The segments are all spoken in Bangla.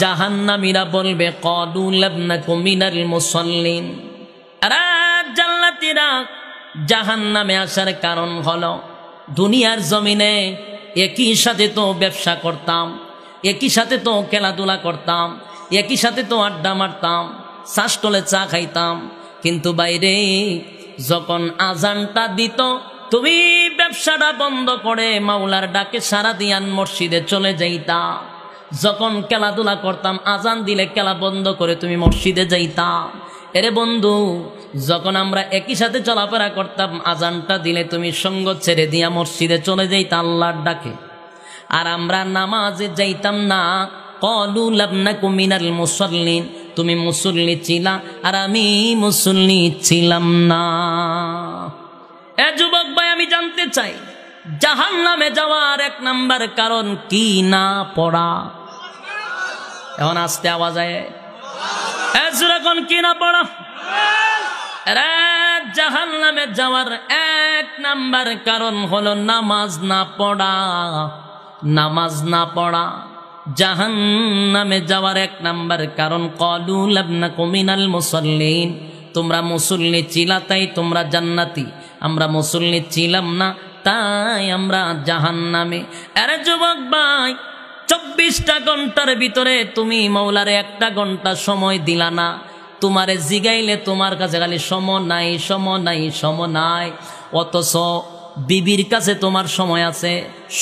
জাহান্নামীরা বলবে ক্বালু লাম নাকু মিনাল মুসাল্লিন। আরে জান্নাতীরা জাহান্নামে আসার কারণ হলো দুনিয়ার জমিনে একই সাথে তো ব্যবসা করতাম, একই সাথে তো খেলাধুলা করতাম, একই সাথে তো আড্ডা মারতাম, শাসটলে চা খাইতাম, কিন্তু বাইরে যখন আজানটা দিত তুমি ব্যবসাটা বন্ধ করে মাওলার ডাকে সারা দিয়ান মসজিদে চলে যাইতা। যখন খেলাধুলা করতাম আজান দিলে খেলা বন্ধ করে তুমি মসজিদে যাইতা। এরে বন্ধু, যখন আমরা একই সাথে চলাফেরা করতাম আজানটা দিলে তুমি সঙ্গ ছেড়ে দিয়া মসজিদে চলে যাইতা আল্লাহর ডাকে, আর আমরা নামাজে যাইতাম না। ক্বালু লাম নাকু মিনাল মুসাল্লিন, তুমি মুসল্লি ছিলা আর আমি মুসল্লি ছিলাম না। এ যুবক ভাই, আমি জানতে চাই জাহান্নামে যাওয়ার এক নাম্বার কারণ কি? না পড়া। এখন আস্তে আওয়াজ আয়, এখন কি না পড়া? জাহান্নামে যাওয়ার এক নাম্বার কারণ হলো নামাজ না পড়া। নামাজ না পড়া জাহান্নামে যাওয়ার এক নাম্বার কারণ। ক্বালু লাম নাকু মিনাল মুসাল্লিন, তোমরা মুসল্লি ছিলা তাই তোমরা জান্নাতি, আমরা মুসল্লি ছিলাম না তাই আমরা জাহান্নামে। আরে যুবক ভাই, 24টা ঘন্টার ভিতরে তুমি মাওলারে 1টা ঘন্টা সময় দিলা না। তোমারে জিগাইলে তোমার কাছে খালি সময় নাই, সময় নাই, সময় নাই। অথচ বিবির কাছে তোমার সময় আছে,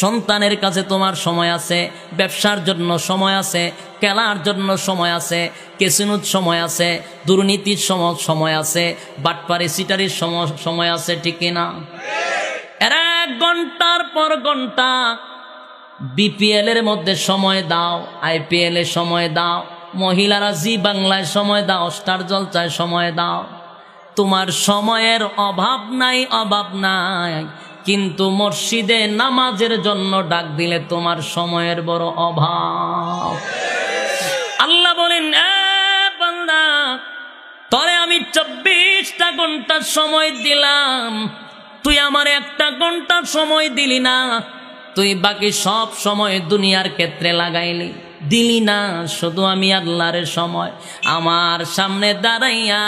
সন্তানের কাছে তোমার সময় আছে, ব্যবসার জন্য সময় আছে, খেলার জন্য সময় আছে, ক্যাসিনোর সময় আছে, দুর্নীতির সময় আছে, বাটপারি সিটারির সময় আছে, ঠিক কিনা? এর 1 ঘন্টার পর ঘন্টা বিপিএল এর মধ্যে সময় দাও, আইপিএল এ সময় দাও, মহিলারা জি বাংলায় সময় দাও, স্টার জলসায় সময় দাও। তোমার সময়ের অভাব নাই, অভাব নাই, কিন্তু মসজিদে নামাজের জন্য ডাক দিলে তোমার সময়ের বড় অভাব। আল্লাহ বলেন, এ বান্দা, তোরে আমি 24টা ঘন্টা সময় দিলাম, তুই আমার 1টা ঘন্টা সময় দিলি না। তুই বাকি সব সময় দুনিয়ার ক্ষেত্রে লাগাইলি, দিলি না শুধু আমি আল্লাহর সময়। আমার সামনে দাঁড়াইয়া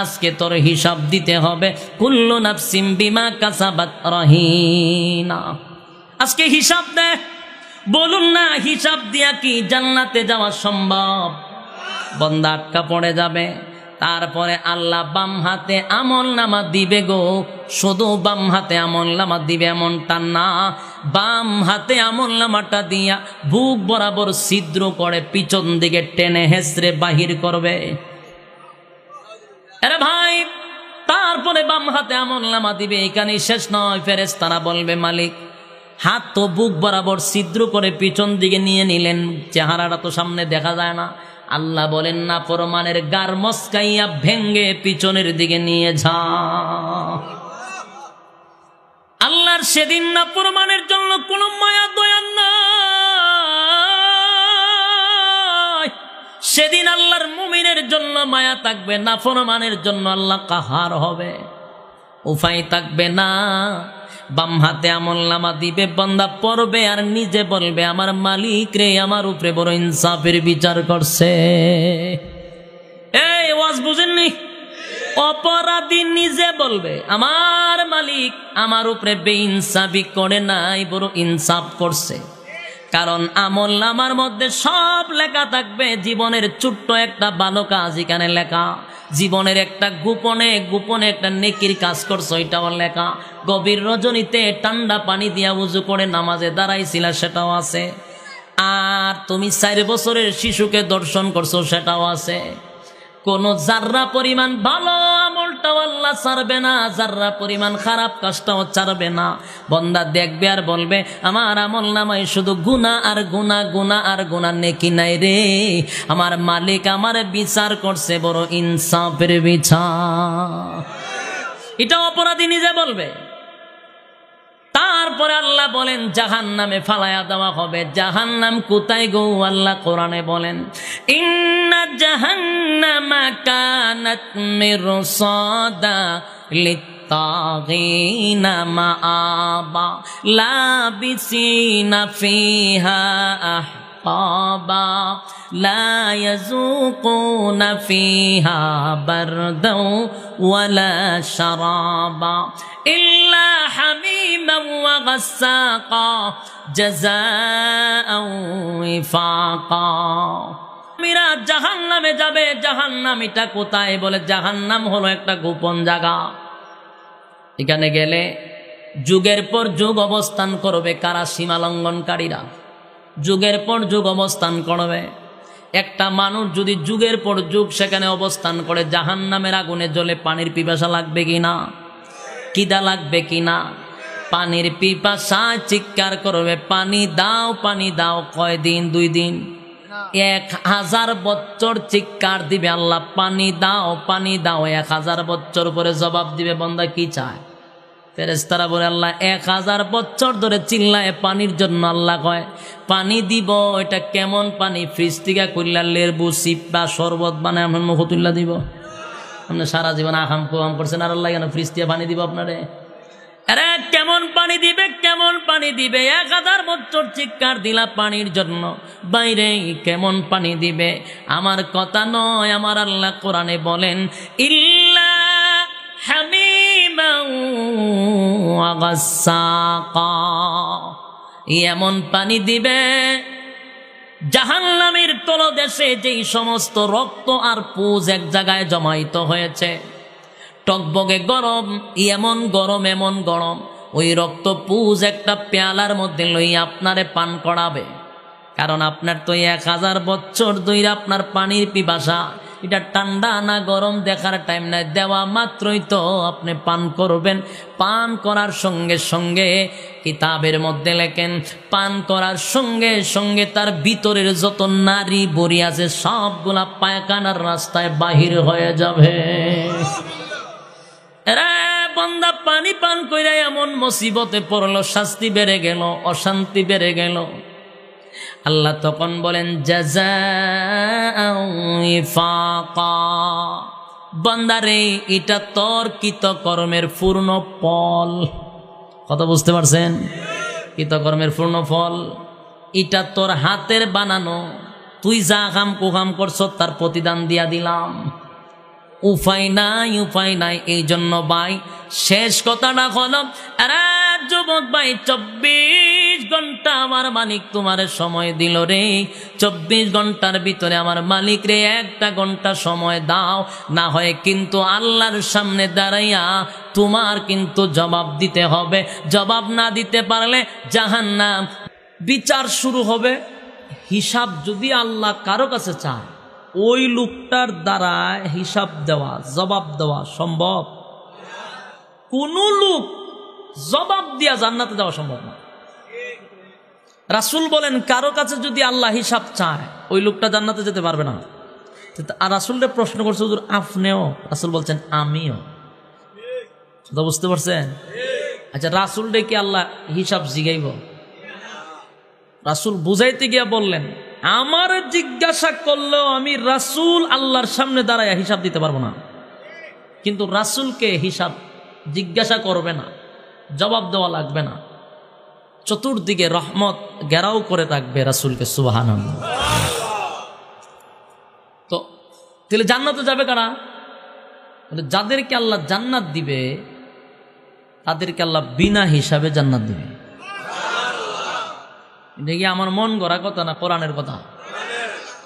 আজকে তোর হিসাব দিতে হবে। কুল্লু নাফসিম বিমা কাসাবাত রহিনা। আজকে হিসাব দে। বলুন না, হিসাব দিয়া কি জান্নাতে যাওয়া সম্ভব? বন্দা আটকা পড়ে যাবে। তারপরে আল্লাহ বাম হাতে আমল নামা দিবে গো। শুধু বাম হাতে আমল নামা দিবে এমনটা না, বাম হাতে আমল নামাটা দিয়া বুক বরাবর ছিদ্র করে পিছন দিকে টেনে হেসড়ে বাহির করবে। আরে ভাই, তারপরে বাম হাতে আমল নামা দিবে। এখানে শেষ নয়, ফেরেশতারা বলবে, মালিক হাত তো বুক বরাবর ছিদ্র করে পিছন দিকে নিয়ে নিলেন, চেহারাটা তো সামনে দেখা যায় না। আল্লাহ বলেন, না ফরমানের গার মস্কাইয়া ভেঙ্গে পিছনের দিকে নিয়ে যা। আল্লাহর সেদিন না ফরমানের জন্য কোনো মায়া দয়া নাই। সেদিন আল্লাহর মুমিনের জন্য মায়া থাকবে, না ফরমানের জন্য আল্লাহ কাহার হবে, উপায় থাকবে না। বাম হাতে আমল নামা দিবে, বান্দা পড়বে আর নিজে বলবে, আমার মালিক রে আমার উপরে বড় ইনসাফের বিচার করছে। এই ওয়াজ বুঝেননি? অপরাধী নিজে বলবে, আমার মালিক আমার উপরে বেইনসাফি করে নাই, বড় ইনসাফ করছে। কারণ আমল নামার মধ্যে সব লেখা থাকবে। জীবনের ছোট্ট একটা ভালো কাজ এখানে লেখা, জীবনের একটা গোপনে গোপনে একটা নেকির কাজ করছো এটাও লেখা, গভীর রজনীতে ঠান্ডা পানি দিয়া উজু করে নামাজে দাঁড়াইছিলা সেটাও আছে, আর তুমি 4 বছরের শিশুকে দর্শন করছো সেটাও আছে। কোন জাররা পরিমাণ ভালো আমলটাও আল্লাহ ছাড়বে না, জাররা পরিমাণ খারাপ কাজটাও ছাড়বে না। বান্দা দেখবে আর বলবে, আমার আমল নামায় শুধু গুনাহ আর গুনাহ, গুনাহ আর গুনাহ, নেকি নাই রে। আমার মালিক আমার বিচার করছে বড় ইনসাফের বিচার। এটা অপরাধী নিজে বলবে। তারপরে আল্লাহ বলেন জাহান্নামে ফালায়া দেওয়া হবে। জাহান্নাম কোথায় গো? আল্লাহ কোরআনে বলেন, ইন্না জাহান্নামা কানাত মিরসাদা লিত্তাগিনা মাআবা লাবিসিনা ফিহা আহকাবা লা ইয়াযুকুনা ফিহা বারদাও ওয়ালা শারাবা ইল্লা হামিমান ওয়া গাসসাকা জাযাআও ওয়িফাকা। মীরা জাহান্নামে যাবে। জাহান্নাম এটা কোথায়? বলে জাহান্নাম হলো একটা গোপন জায়গা। এখানে গেলে যুগের পর যুগ অবস্থান করবে কারা? সীমা লঙ্ঘনকারীরা যুগের পর যুগ অবস্থান করবে। একটা মানুষ যদি যুগের পর যুগ সেখানে অবস্থান করে, জাহান্নামের আগুনে জ্বলে পানির পিপাসা লাগবে কিনা? কিদা লাগবে কিনা? পানির পিপাসায় চিৎকার করবে, পানি দাও পানি দাও। কয়দিন? 2 দিন। 1000 বছর চিৎকার দিবে, আল্লাহ পানি দাও পানি দাও। 1000 বছর পরে জবাব দিবে, বান্দা কি চায়? ফেরেশতারা বলে, আল্লাহ 1000 বছর ধরে চিল্লায় পানির জন্য। আল্লাহ কয় পানি দিব। এটা কেমন পানি? ফ্রিজ থেকে কইলা লেবু সিপা শরবত বানায় আমার মুখ তুল্লা দিব? আপনি সারা জীবন আহাম কুহাম করছেন, আর আল্লাহ কেন ফ্রিজ দিয়ে পানি দিব আপনারে? আরে কেমন পানি দিবে? কেমন পানি দিবে? 1000 বছর চিৎকার দিলা পানির জন্য, বাইরে কেমন পানি দিবে? আমার কথা নয়, আমার আল্লাহ কোরআনে বলেন ইল্লা হামিমান ওয়া গাসসাকা। এমন পানি দিবে জাহান্নামের তলদেশে যেই সমস্ত রক্ত আর পুজ এক জায়গায় জমাইত হয়েছে, টকবগে গরম, এমন গরম এমন গরম, ওই রক্ত পুজ একটা পেয়ালার মধ্যে লইয়া আপনারে পান করাবে। কারণ আপনার তো 1000 বছর ধরে আপনার পানির পিপাসা, এটা ঠান্ডা না গরম দেখার টাইম নাই, দেওয়া মাত্রই তো আপনি পান করবেন। পান করার সঙ্গে সঙ্গে কিতাবের মধ্যে লেখেন, পান করার সঙ্গে সঙ্গে তার ভিতরের যত নারী বড়ি আছে সবগুলা পায়খানার রাস্তায় বাহির হয়ে যাবে। বান্দা পানি পান কইরা এমন মুসিবতে পড়লো, শাস্তি বেড়ে গেল, অশান্তি বেড়ে গেল। আল্লাহ তখন বলেন জাযাআও ওয়িফাকা। বান্দারে এটা তোর কৃতকর্মের পূর্ণ ফল। কথা বুঝতে পারছেন? কৃতকর্মের পূর্ণ ফল এটা তোর হাতের বানানো। তুই যা কাম কুকাম করছ তার প্রতিদান দিয়া দিলাম। উপায় নাই, উপায় নাই। এই জন্য ভাই শেষ কথাটা হলো, আরে যুবক ভাই, 24 ঘন্টা আমার মালিক তোমার সময় দিল রে। 24 ঘন্টার ভিতরে আমার মালিক রে 1টা ঘন্টা সময় দাও, না হয় কিন্তু আল্লাহর সামনে দাঁড়াইয়া তোমার কিন্তু জবাব দিতে হবে। জবাব না দিতে পারলে জাহান্নাম। বিচার শুরু হবে। হিসাব যদি আল্লাহ কারো কাছে চায়, ওই লোকটার দ্বারা হিসাব দেওয়া, জবাব দেওয়া সম্ভব? কোন লোক জবাব দিয়া জান্নাতে যাওয়া সম্ভব না। রাসূল বলেন কারো কাছে যদি আল্লাহ হিসাব চায়, ওই লোকটা জান্নাতে যেতে পারবে না। আর রাসূলকে প্রশ্ন করছে, হুজুর আপনিও? রাসূল বলছেন আমিও। কথা বুঝতে পারছেন? আচ্ছা, রাসূলকে কি আল্লাহ হিসাব জিগাইব? রাসূল বুঝাইতে গিয়া বললেন, আমার জিজ্ঞাসা করলেও আমি রাসূল আল্লাহর সামনে দাঁড়ায় হিসাব দিতে পারবো না। কিন্তু রাসূলকে হিসাব জিজ্ঞাসা করবে না, জবাব দেওয়া লাগবে না। চতুর্দিকে রহমত ঘেরাও করে থাকবে রাসূলকে। সুবহানাল্লাহ। তো তাহলে জান্নাতে যাবে কারা? যাদেরকে আল্লাহ জান্নাত দিবে তাদেরকে আল্লাহ বিনা হিসাবে জান্নাত দিবে। এটা কি আমার মন গড়া কথা না, কোরআনের কথা?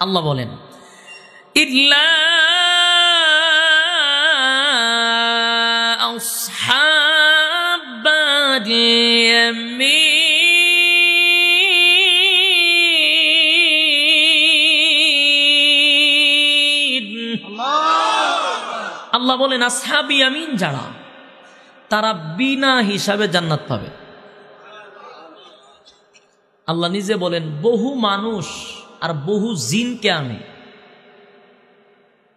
আল্লাহ বলেন ইল্লা আসহাবাল ইয়ামিন। আল্লাহ বলেন আসহাবি ইয়ামিন যারা, তারা বিনা হিসাবে জান্নাত পাবে। আল্লাহ নিজে বলেন বহু মানুষ আর বহু জিনকে আমি,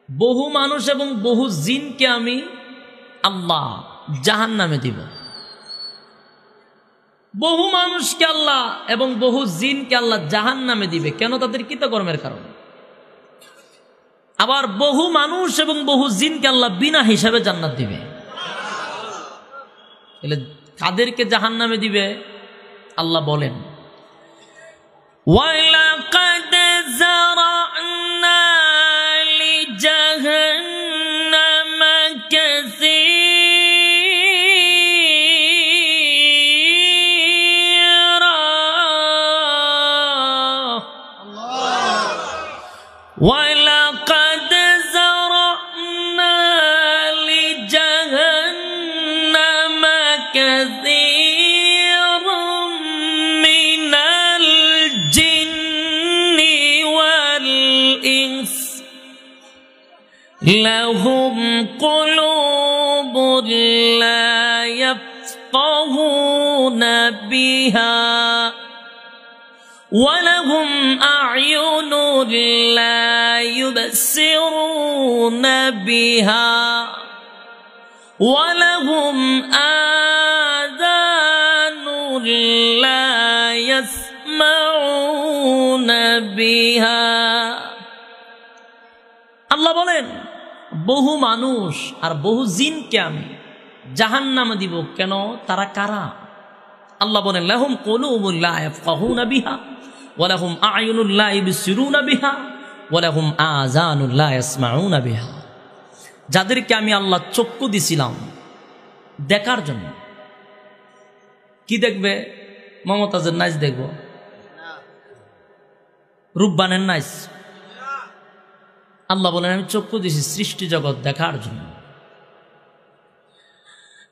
বহু মানুষ এবং বহু জিনকে আমি আল্লাহ জাহান্নামে দিব। বহু মানুষকে আল্লাহ এবং বহু জিনকে আল্লাহ জাহান্নামে দিবে। কেন? তাদের কৃতকর্মের কারণে। আবার বহু মানুষ এবং বহু জিনকে আল্লাহ বিনা হিসাবে জান্নাত দিবে। তাহলে কাদেরকে জাহান্নামে দিবে? আল্লাহ বলেন ওয়ালাকাদ যারা'না লিজাহান্নাম কাসীরা ওয়ালাকাদ যারা'না লিজাহান্নাম কাসীরাম মিনাল জিন্নি ওয়াল ইনস লাহুম কুলুবুন লা ইয়াফকাহুনা বিহা ولهم أعين لا يبصرون بها ولهم آذان لا يسمعون بها আল্লাহ বলেন বহু মানুষ আর বহু জিনকে আমি জাহান্নামে দিব কেন তারা কারা আল্লাহ বলেন লাহুম কুলুবুন লা ইয়াফকাহুনা বিহা ওয়া লাহুম আ'য়ুনুন লা ইবসিরুনা বিহা ওয়া লাহুম আযানুন লা ইয়াসমাউনা বিহা যাদেরকে আমি আল্লাহ চক্ষু দিছিলাম দেখার জন্য কি দেখবে মমতাজের নাচ দেখব রূপবানের নাচ আল্লাহ বলেন আমি চক্ষু দিছি সৃষ্টি জগৎ দেখার জন্য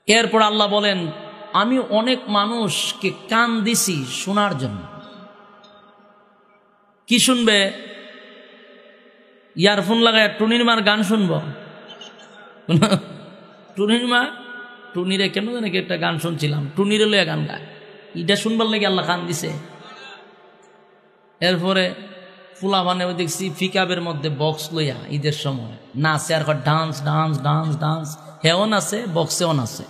এরপর আল্লাহ বলেন আমি অনেক মানুষকে কান দিছি শোনার জন্য কি শুনবে ইয়ারফোন লাগায় টুনির মার গান শুনব টুনির মা টুনিরে কেন জানি একটা গান শুনছিলাম টুনিরে লইয়া গান গায় এটা শুনবার লাগে আল্লাহ কান দিছে এরপরে ফুলা মানে দেখছি ফিকাবের মধ্যে বক্স লইয়া ঈদের সময় নাচে আর ডান্স ডান্স ডান্স ডান্স হেও নাচে বক্সেও নাচে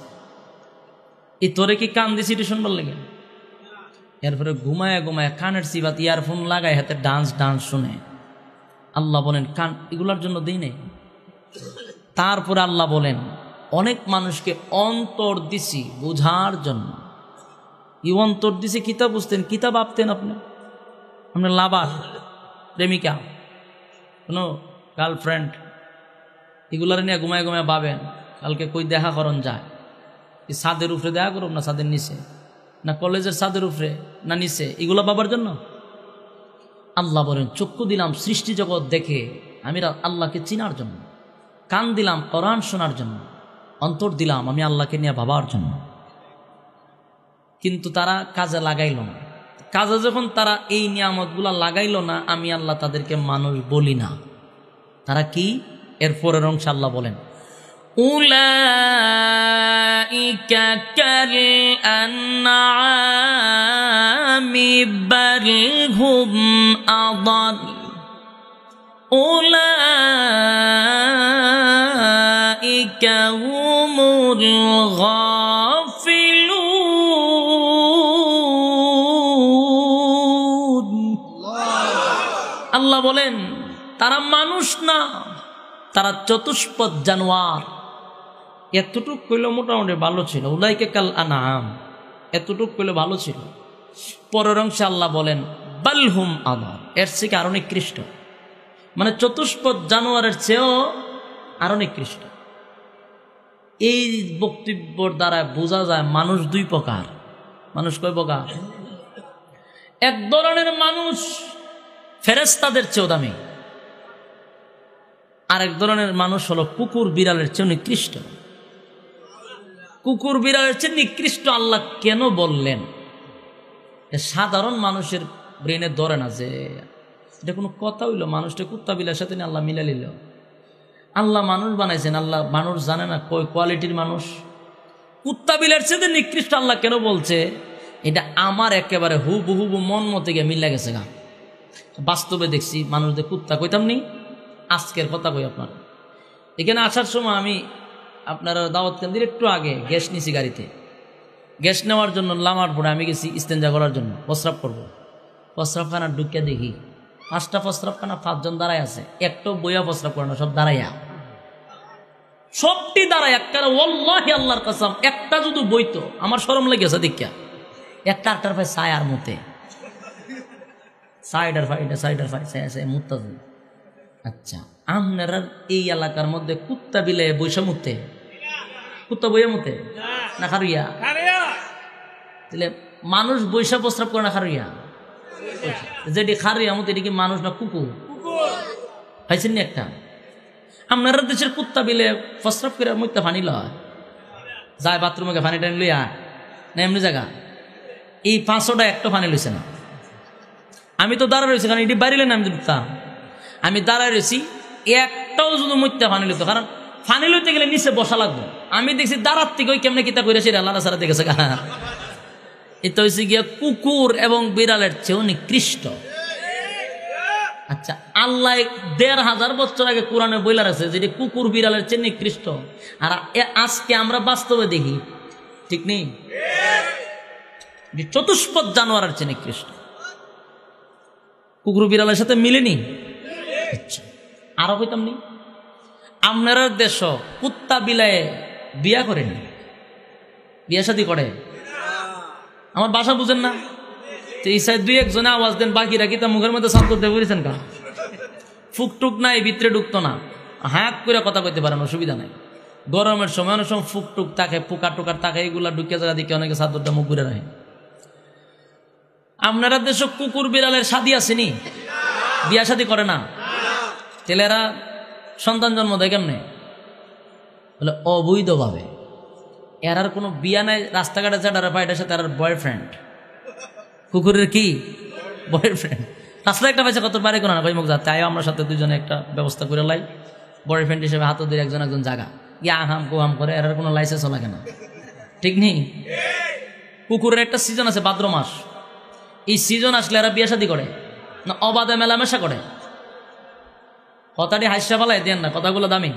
এই তোরে কি কান দিছি এটা শুনবার লাগে এরপরে ঘুমায় ঘুমায় কানের চিবাত ইয়ারফোন লাগায় হাতে ডান্স ডান্স শুনে আল্লাহ বলেন কান এগুলার জন্য দিই নেই তারপরে আল্লাহ বলেন অনেক মানুষকে অন্তর দিছি বুঝার জন্য এই অন্তর দিছি কিতাব বুঝতেন কিতাব ভাবতেন আপনি আপনার লাভার প্রেমিকা কোনো গার্লফ্রেন্ড এগুলার নিয়ে ঘুমায় ঘুমায় ভাবেন কালকে কই দেখা করন যায় ছাদের উপরে দেখা করব না ছাদের নিচে না কলেজের ছাদের উপরে না নিচে এগুলো বাবার জন্য আল্লাহ বলেন চক্ষু দিলাম সৃষ্টি জগৎ দেখে আমি আল্লাহকে চিনার জন্য কান দিলাম কোরআন শোনার জন্য অন্তর দিলাম আমি আল্লাহকে নিয়ে ভাবার জন্য কিন্তু তারা কাজে লাগাইল না কাজে যখন তারা এই নিয়ামতগুলা লাগাইল না আমি আল্লাহ তাদেরকে মানুষ বলি না তারা কি এর পরের অংশ আল্লাহ বলেন উলাইকা কাল আনআমি বাল হুম আদাল উলাইকা হুমুল গাফিলুন আল্লাহ বলেন তারা মানুষ না তারা চতুষ্পদ জানোয়ার এতটুক কইলে মোটামুটি ভালো ছিল উলাইকা কাল আনআম এতটুক কইলে ভালো ছিল পরের অংশে আল্লাহ বলেন বালহুম আদাল এর থেকে আরো নিকৃষ্ট মানে চতুষ্পদ জানোয়ারের চেয়েও আরো নিকৃষ্ট এই বক্তব্যের দ্বারা বোঝা যায় মানুষ দুই প্রকার মানুষ কয় প্রকার এক ধরনের মানুষ ফেরেশতাদের চেয়েও দামি আরেক ধরনের মানুষ হলো কুকুর বিড়ালের চেয়ে নিকৃষ্ট কুকুর বিড়ালের চেয়ে নিকৃষ্ট আল্লাহ কেন বললেন সাধারণ মানুষের ব্রেনে ধরে না যে এটা কোনো কথা হইল মানুষটা কুত্তা বিলার সাথে আল্লাহ মিলা নিল আল্লাহ মানুষ বানাইছেন আল্লাহ মানুষ জানে না কই কোয়ালিটির মানুষ কুত্তা বিলার চেয়ে নিকৃষ্ট আল্লাহ কেন বলছে এটা আমার একেবারে হুবহু মন মতে গিয়ে মিলা গেছে গা বাস্তবে দেখছি মানুষদের কুত্তা কইতাম নি আজকের কথা কই আপনার এখানে আসার সময় আমি আপনারা দাওয়াত কেন্দ্রের একটু আগে গ্যাস নিছি গাড়িতে গ্যাস নেওয়ার জন্য লামার পরে আমি গেছি ইস্তেঞ্জা করার জন্য প্রস্রাব করবো প্রস্রাবখানা ঢুকিয়া দেখি 5টা প্রস্রাবখানা 5 জন দাঁড়ায় আছে একটাও বইয়া প্রস্রাব করে না সব দাঁড়াইয়া সবটি দাঁড়ায় একটা ওয়াল্লাহি আল্লাহর কসম একটা যদি বইতো আমার শরম লেগেছে দেখিয়া একটা আটটার পায়ে ছায়ার মতে সাইডার ফাইডে মুত্তা। আচ্ছা, আপনারা এই এলাকার মধ্যে কুত্তা বিলে বৈশা মুতে, কুত্তা বইয়া মুতে না খারুইয়া? তাহলে মানুষ বৈশা প্রস্রাব করে না খারুইয়া? যেটি খারুইয়া মুতে এটি কি মানুষ না কুকুর? পাইছেন নি একটা? আপনারা দেশের কুত্তা বিলে প্রস্রাব করে মুত্তা পানি লয়, যায় বাথরুমে পানি টানি লইয়া না এমনি জায়গা? এই 500টা একটা পানি লইছে না। আমি তো দাঁড়া রয়েছি, কারণ এটি বাড়িলে না আমি ঢুকতাম। আমি দাঁড়ায় রয়েছি, একটাও যদি মুত্যা পানি লইতো, কারণ পানি লইতে গেলে নিচে বসা লাগবে। আমি দেখছি দাঁড়ার থেকে ওই কেমনে কিতা করেছে আল্লাহ সারা দেখেছে। এটা হয়েছে গিয়া কুকুর এবং বিড়ালের চেয়েও নিকৃষ্ট। আচ্ছা, আল্লাহ 1500 বছর আগে কোরআনে বইলা আছে যেটি কুকুর বিড়ালের চেয়ে নিকৃষ্ট, আর আজকে আমরা বাস্তবে দেখি ঠিক নেই, চতুষ্পদ জানোয়ারের চেয়ে নিকৃষ্ট। কুকুর বিড়ালের সাথে মিলেনি। আচ্ছা, আরো কইতাম নি, আপনারা দেশ কুত্তা বিলায় বিয়া করেনি, বিয়া শাদী করে? আমার বাসা বুঝেন না? এই সাইড 2-1 আওয়াজ দেন, বাকিরা কি তা মুখের মধ্যে শান্ত দিয়ে বলেছেন কা? ফুকটুক নাই, ভিতরে ঢুকতো না, হাঁক করে কথা কইতে পারেন, অসুবিধা নাই। গরমের সময় অনেক সময় ফুকটুক থাকে, পোকা টোকার থাকে, এগুলা ঢুকিয়ে জায়গা দিকে অনেকে চাদরটা মুখ ঘুরে রাখে। আপনারা দেশ কুকুর বিড়ালের শাদী আসেনি, বিয়া শাদী করে না, ছেলেরা সন্তান জন্ম দেয় কেমনে? বলে অবৈধভাবে। এরার কোনো বিয়া নাই, রাস্তাঘাটে চাটারা পাইটার সাথে আর বয়ফ্রেন্ড। কুকুরের কি বয়ফ্রেন্ড? রাস্তায় একটা পাইছে, কত বাড়ি কোনো না, কই মুখ যা তাই আমরা সাথে দুজনে একটা ব্যবস্থা করে লাই, বয়ফ্রেন্ড হিসেবে হাতও দিয়ে একজন জায়গা ইয়া আহাম কুহাম করে। এরার কোনো লাইসেন্সও লাগে না, ঠিক নেই? কুকুরের একটা সিজন আছে, ভাদ্র মাস। এই সিজন আসলে এরা বিয়া শাদী করে না অবাধে মেলামেশা করে? কথাটি হাস্যা ফেলায় দেন না, কথাগুলো দামি।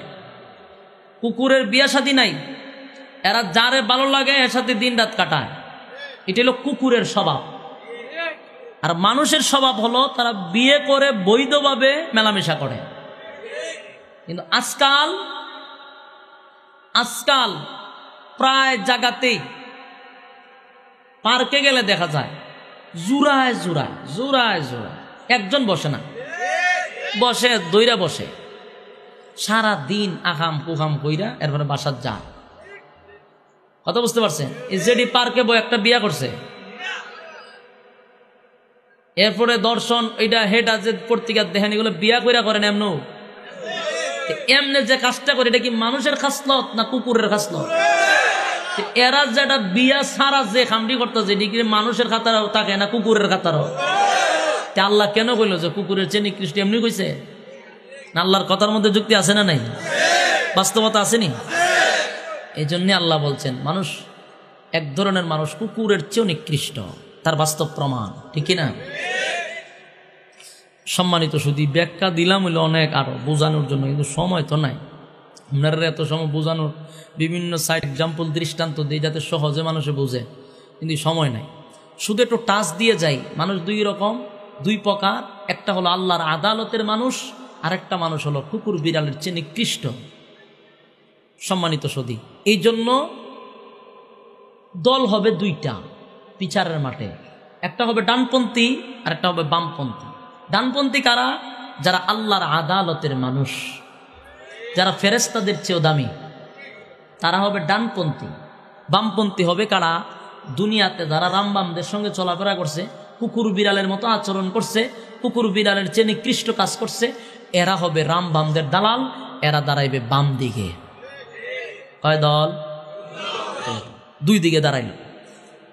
কুকুরের বিয়া শাদী নাই, এরা যারে ভালো লাগে এর সাথে দিন রাত কাটায়। এটা হলো কুকুরের স্বভাব। আর মানুষের স্বভাব হলো তারা বিয়ে করে বৈধভাবে মেলামেশা করে। কিন্তু আজকাল প্রায় জায়গাতেই পার্কে গেলে দেখা যায় জোড়ায় একজন বসে না, বসে দইরা বসে সারা দিন আহাম কুহাম কইরা, এরপরে বাসার যা। কথা বুঝতে পারছেন? এই যেডি পার্কে বই একটা বিয়া করছে, এরপরে দর্শন এইটা হেড আছে পত্রিকার দেখেন, এগুলো বিয়া কইরা করেন এমনে যে কাজটা করে, এটা কি মানুষের খাসলত না কুকুরের খাসলত? এরা যেটা বিয়া সারা যে খামটি করতেছে, এটি কি মানুষের খাতারও থাকে না কুকুরের খাতারও? আল্লাহ কেন কইল যে কুকুরের চেয়ে নিকৃষ্ট? এমনি কইছে না? আল্লাহর কথার মধ্যে যুক্তি আছে না নাই? বাস্তবতা আসেনি? এই জন্যে আল্লাহ বলছেন মানুষ এক ধরনের মানুষ কুকুরের চেয়েও নিকৃষ্ট, তার বাস্তব প্রমাণ, ঠিক না? সম্মানিত শুধু ব্যাখ্যা দিলাম হইলো অনেক আরো বোঝানোর জন্য, কিন্তু সময় তো নাই। আপনারা এত সময় বোঝানোর বিভিন্ন সাইড এক্সাম্পল দৃষ্টান্ত দিই যাতে সহজে মানুষে বোঝে, কিন্তু সময় নাই। শুধু একটু টাচ দিয়ে যাই। মানুষ দুই প্রকার, একটা হলো আল্লাহর আদালতের মানুষ, আর একটা মানুষ হলো কুকুর বিড়ালের চেয়ে নিকৃষ্ট। সম্মানিত সদী, এই জন্য দল হবে দুইটা বিচারের মাঠে, একটা হবে ডানপন্থী আর একটা হবে বামপন্থী। ডানপন্থী কারা? যারা আল্লাহর আদালতের মানুষ, যারা ফেরেশতাদের চেয়েও দামি, তারা হবে ডানপন্থী। বামপন্থী হবে কারা? দুনিয়াতে যারা রামবামদের সঙ্গে চলাফেরা করছে, কুকুর বিড়ালের মতো আচরণ করছে, কুকুর বিড়ালের চেয়ে নিকৃষ্ট কাজ করছে, এরা হবে রামবামদের দালাল, এরা দাঁড়াইবে বাম দিকে। কয় দল? দুই দিকে দাঁড়াইল।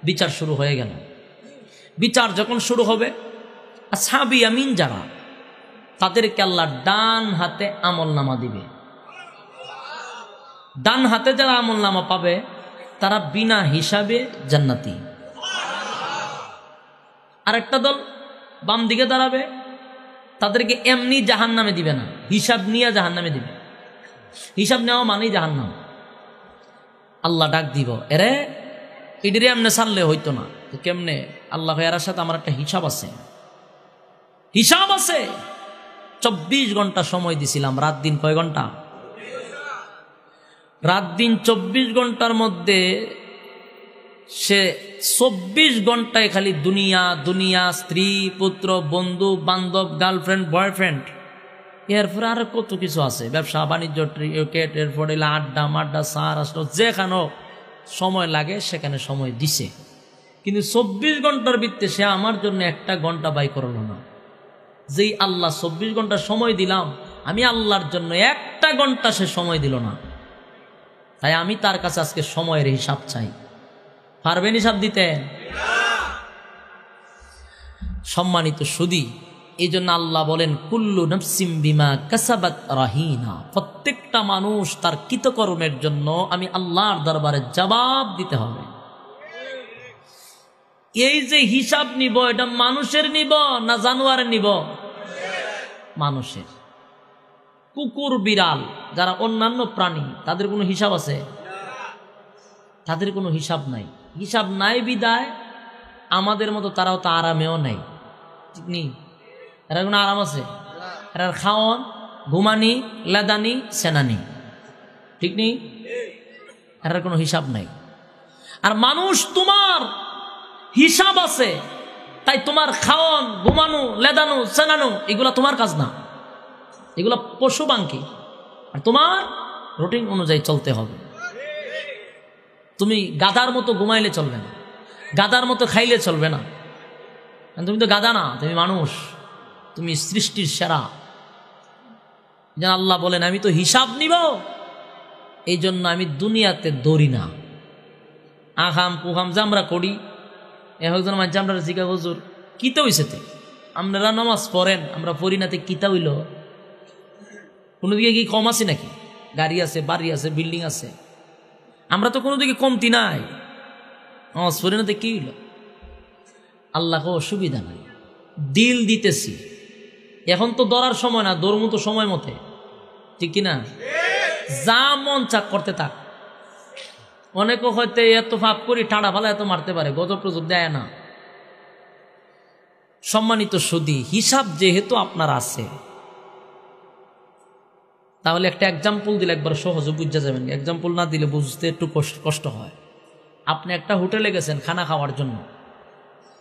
বিচার শুরু হয়ে গেল। বিচার যখন শুরু হবে, আসহাবি ইয়ামিন যারা, তাদেরকে আল্লাহ ডান হাতে আমল নামা দিবে। ডান হাতে যারা আমল নামা পাবে তারা বিনা হিসাবে জান্নাতি। আরেকটা দল বাম দিকে দাঁড়াবে, তাদেরকে এমনি জাহান্নামে দিবে না, হিসাব নিয়ে জাহান্নামে দিবে। হিসাব নেওয়া মানেই জাহান্নাম। আল্লাহ ডাক দিব, এরে ইডরে এমনে ছাড়লে হইতো না, তো কেমনে? আল্লাহ এর সাথে আমার একটা হিসাব আছে। 24 ঘন্টা সময় দিছিলাম, রাত দিন কয় ঘন্টা? রাত দিন 24 ঘন্টার মধ্যে সে 24 ঘন্টায় খালি দুনিয়া দুনিয়া, স্ত্রী পুত্র বন্ধু বান্ধব গার্লফ্রেন্ড বয়ফ্রেন্ড, এরপর আর কত কিছু আছে, ব্যবসা বাণিজ্য ক্রিকেট, এরপরে আড্ডা মাড্ডা সার আসলো, যেখানে সময় লাগে সেখানে সময় দিছে। কিন্তু 24 ঘন্টার ভিত্তিতে সে আমার জন্য একটা ঘন্টা ব্যয় করলো না। যেই আল্লাহ 24 ঘন্টা সময় দিলাম, আমি আল্লাহর জন্য একটা ঘন্টা সে সময় দিল না। তাই আমি তার কাছে আজকে সময়ের হিসাব চাই। পারবেন হিসাব দিতে? সম্মানিত সুধী, এই জন্য আল্লাহ বলেন কুল্লু নাফসিম বিমা কাসাবাত রাহিনা, প্রত্যেকটা মানুষ তার কৃতকর্মের জন্য আমি আল্লাহর দরবারে জবাব দিতে হবে। এই যে হিসাব নিব, এটা মানুষের নিব না জানোয়ারের নিব? মানুষের। কুকুর বিড়াল যারা অন্যান্য প্রাণী, তাদের কোনো হিসাব আছে? তাদের কোনো হিসাব নাই। হিসাব নাই বিদায় আমাদের মতো তারাও তো আরামেও নাই, ঠিক নেই? এরা কোনো আরাম আছে? এরা খাওয়ান, ঘুমানি, লেদানি, সেনানি, ঠিক নেই? এর কোনো হিসাব নাই। আর মানুষ তোমার হিসাব আছে, তাই তোমার খাওয়ান, ঘুমানো, লেদানো, সেনানো এগুলা তোমার কাজ না, এগুলা পশু বাঙ্কি। আর তোমার রুটিন অনুযায়ী চলতে হবে। তুমি গাধার মতো ঘুমাইলে চলবে না, গাধার মতো খাইলে চলবে না। তুমি তো গাধা না, তুমি মানুষ, তুমি সৃষ্টির সেরা। যেন আল্লাহ বলেন আমি তো হিসাব নিব, এই জন্য আমি দুনিয়াতে দৌড়ি না। আখাম কুখাম যে আমরা করি, একজন মাঝে আমরা জিজ্ঞা হুজুর কিতা হইছে, আপনারা নামাজ পড়েন, আমরা পড়ি নাতে কিতা হইল? কোনো দিকে কি কম আছে নাকি? গাড়ি আছে, বাড়ি আছে, বিল্ডিং আছে, আমরা তো কোনো দিকে কমতি নাই, নামাজ পড়ি নাতে কি হইল? আল্লাহকে অসুবিধা নাই, দিল দিতেছি। এখন তো দৌড়ার সময় না, দৌড়মু তো সময় মতে, ঠিক কিনা? যা মন চাক করতে থাক। অনেকে হয়তো এত পাপ করি ঠাড়া ফালা এত মারতে পারে, গজব টজব দেয় না। সম্মানিত সুধী, হিসাব যেহেতু আপনার আছে, তাহলে একটা এক্সাম্পল দিলে একবার সহজে বুঝা যাবেন। এক্সাম্পল না দিলে বুঝতে একটু কষ্ট হয়। আপনি একটা হোটেলে গেছেন খানা খাওয়ার জন্য,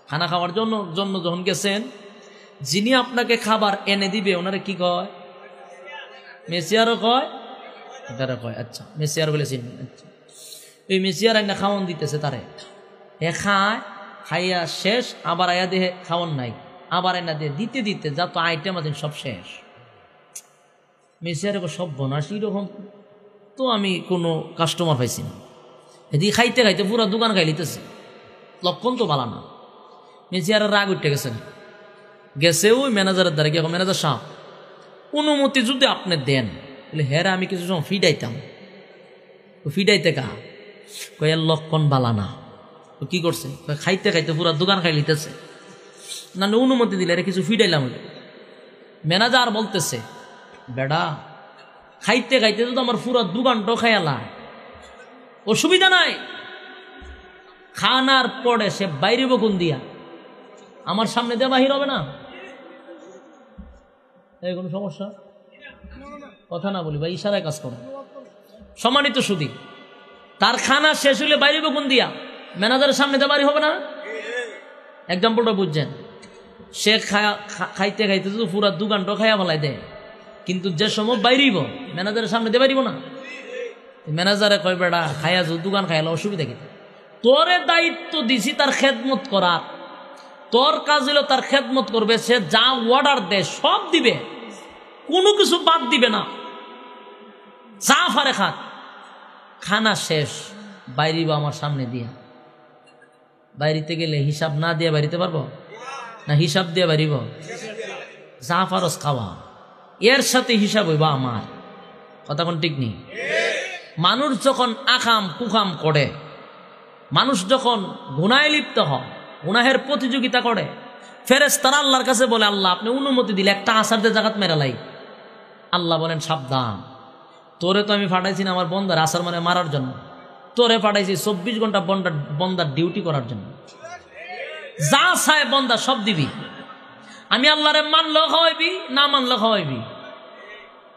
খানা খাওয়ার জন্য যখন গেছেন, যিনি আপনাকে খাবার এনে দিবে ওনারে কি কয়? মেসিয়ারও কয়, এটারও কয়। আচ্ছা, মেসিয়ার বলে চিনবেন। আচ্ছা, এই মেসিয়ার আইনা খাওয়ান দিতেছে তারে, এ খায়, খাইয়া শেষ, আবার আয়া দেহে খাওয়ান নাই, আবার আইনা দিয়ে দিতে দিতে যত আইটেম আছেন সব শেষ। মেসিয়ার সব বনাস, এরকম তো আমি কোনো কাস্টমার পাইছি না। এদিকে খাইতে খাইতে পুরো দোকান খাই লিতেছে, লক্ষণ তো ভালো না। মেসিয়ারের রাগ উঠে গেছে ওই ম্যানেজারের দ্বারা, কি এখন ম্যানেজার সাহেব অনুমতি যদি আপনি দেন তাহলে হেরা আমি কিছু সময় ফিডাইতাম। ফিডাইতে কা কয়ের লক্ষণ বালা না। কি করছে? খাইতে খাইতে পুরো দোকান খাই লিতেছে, না অনুমতি দিলে কিছু ফিডাইলাম। ম্যানেজার বলতেছে, বেডা খাইতে খাইতে তো আমার পুরো দোকানটাও খাইয়ালা, অসুবিধা নাই। খানার পরে সে বাইরে বকুন দিয়া আমার সামনে দিয়ে বাহির হবে না, এই কোনো সমস্যা? কথা না বলি ভাই, ইশারায় কাজ করো। সম্মানিত সুধী, তার খানা শেষ হইলে বাইরে বকুন দিয়া ম্যানেজারের সামনে দিয়ে বাড়ি হবে না? এক্সাম্পলটা বুঝছেন? সে খাইতে খাইতে তো পুরা দোকানটা খাইয়া ফেলাই দেয়, কিন্তু যে সময় বাইরিব ম্যানেজারের সামনে দিয়ে পারিব না। ম্যানেজারে কয়, বেড়া খাইয়া যো দোকান খাইলে অসুবিধা কি? তোরে দায়িত্ব দিছি তার খেদমত করার, তোর কাজ হলো তার খেদমত করবে। সে যা অর্ডার দেয় সব দিবে, কোনো কিছু বাদ দিবে না, যা ফারে খাক। খানা শেষ, বাইরিব আমার সামনে দিয়া। বাইরিতে গেলে হিসাব না দিয়ে বাড়িতে পারবো না? হিসাব দিয়ে বাড়িব, যা ফারস খাওয়া, এর সাথে হিসাব হইবা আমার। কথা কোন ঠিক নেই? মানুষ যখন আকাম কুকাম করে, মানুষ যখন গুনাহে লিপ্ত হয়, গুনাহের প্রতিযোগিতা করে, ফেরেশতারা আল্লাহর কাছে বলে, আল্লাহ আপনি অনুমতি দিলে একটা আসারদের জাগাত মেরালাই। আল্লাহ বলেন, সাবধান, তোরে তো আমি পাঠাইছি না আমার বন্দার আসার মানে মারার জন্য, তোরে পাঠাইছি 24 ঘন্টা বন্দার ডিউটি করার জন্য। যা চায় বন্দা সব দিবি। আমি আল্লাহরে মানলেও খাওয়াইবি, না মানলেও খাওয়াইবি,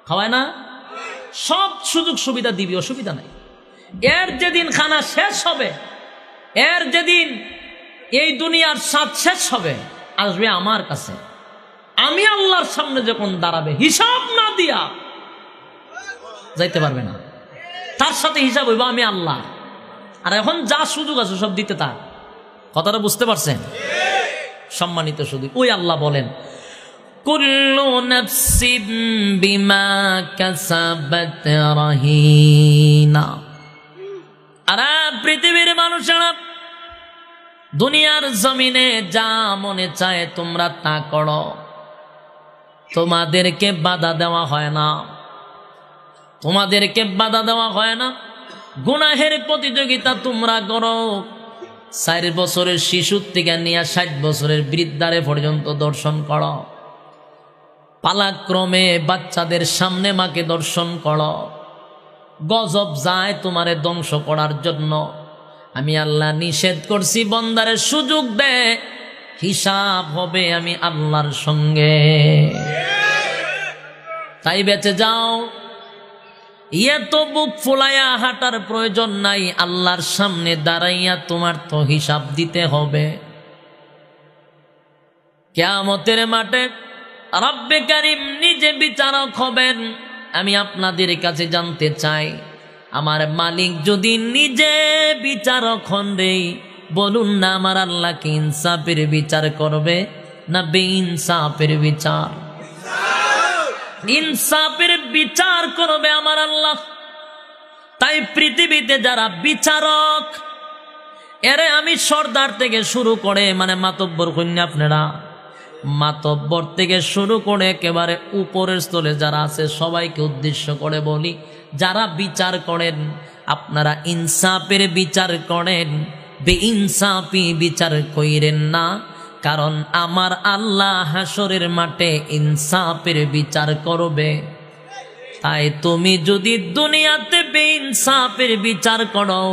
খাওয়ায় না? সব সুযোগ সুবিধা দিবি, অসুবিধা নাই। এর যেদিন খানা শেষ হবে, এর যেদিন এই দুনিয়ার স্বাদ শেষ হবে, আসবে আমার কাছে, আমি আল্লাহর সামনে যখন দাঁড়াবে, হিসাব না দিয়া যাইতে পারবে না। তার সাথে হিসাব হইব আমি আল্লাহ। আর এখন যা সুযোগ আছে সব দিতে তার। কথাটা বুঝতে পারছেন? সম্মানিত শুধু ওই আল্লাহ বলেন, কুল্লু নাফসিন বিমা কাসাবাত রাহিনা। আর পৃথিবীর মানুষেরা দুনিয়ার জমিনে যা মনে চায় তোমরা তা করো, তোমাদেরকে বাধা দেওয়া হয় না, তোমাদেরকে বাধা দেওয়া হয় না। গুনাহের প্রতিযোগিতা তোমরা করো, 4 বছরের শিশুর থেকে নিয়ে 60 বছরের বৃদ্ধারে পর্যন্ত দর্শন করো, পালাক্রমে বাচ্চাদের সামনে মাকে দর্শন করো। গজব যায় তোমারে ধ্বংস করার জন্য। আমি আল্লাহ নিষেধ করছি, বন্দারে সুযোগ দে, হিসাব হবে আমি আল্লাহর সঙ্গে। তাই বেঁচে যাও। তো বুক ফুলাইয়া হাঁটার প্রয়োজন নাই, আল্লাহর সামনে দাঁড়াইয়া তোমার তো হিসাব দিতে হবে। কিয়ামতের মাঠে রব্বে কারীম নিজে বিচারক হবেন। আমি আপনাদের কাছে জানতে চাই, আমার মালিক যদি নিজে বিচারক হন রে, বলুন না আমার আল্লাহ কি ইনসাফের বিচার করবে না বেইনসাফের বিচার? ইনসাফের বিচার করবে আমার আল্লাহ। তাই পৃথিবীতে যারা বিচারক, এরে আমি সর্দার থেকে শুরু করে, মানে মাতব্বর কন্যা, আপনারা মাতব্বর থেকে শুরু করে একেবারে উপরের স্থলে যারা আছে সবাইকে উদ্দেশ্য করে বলি, যারা বিচার করেন আপনারা ইনসাফের বিচার করেন, বেইনসাফি বিচার কইরেন না। কারণ আমার আল্লাহ হাসরের মাঠে ইনসাফের বিচার করবে। তাই তুমি যদি দুনিয়াতে বেইনসাফের বিচার করো,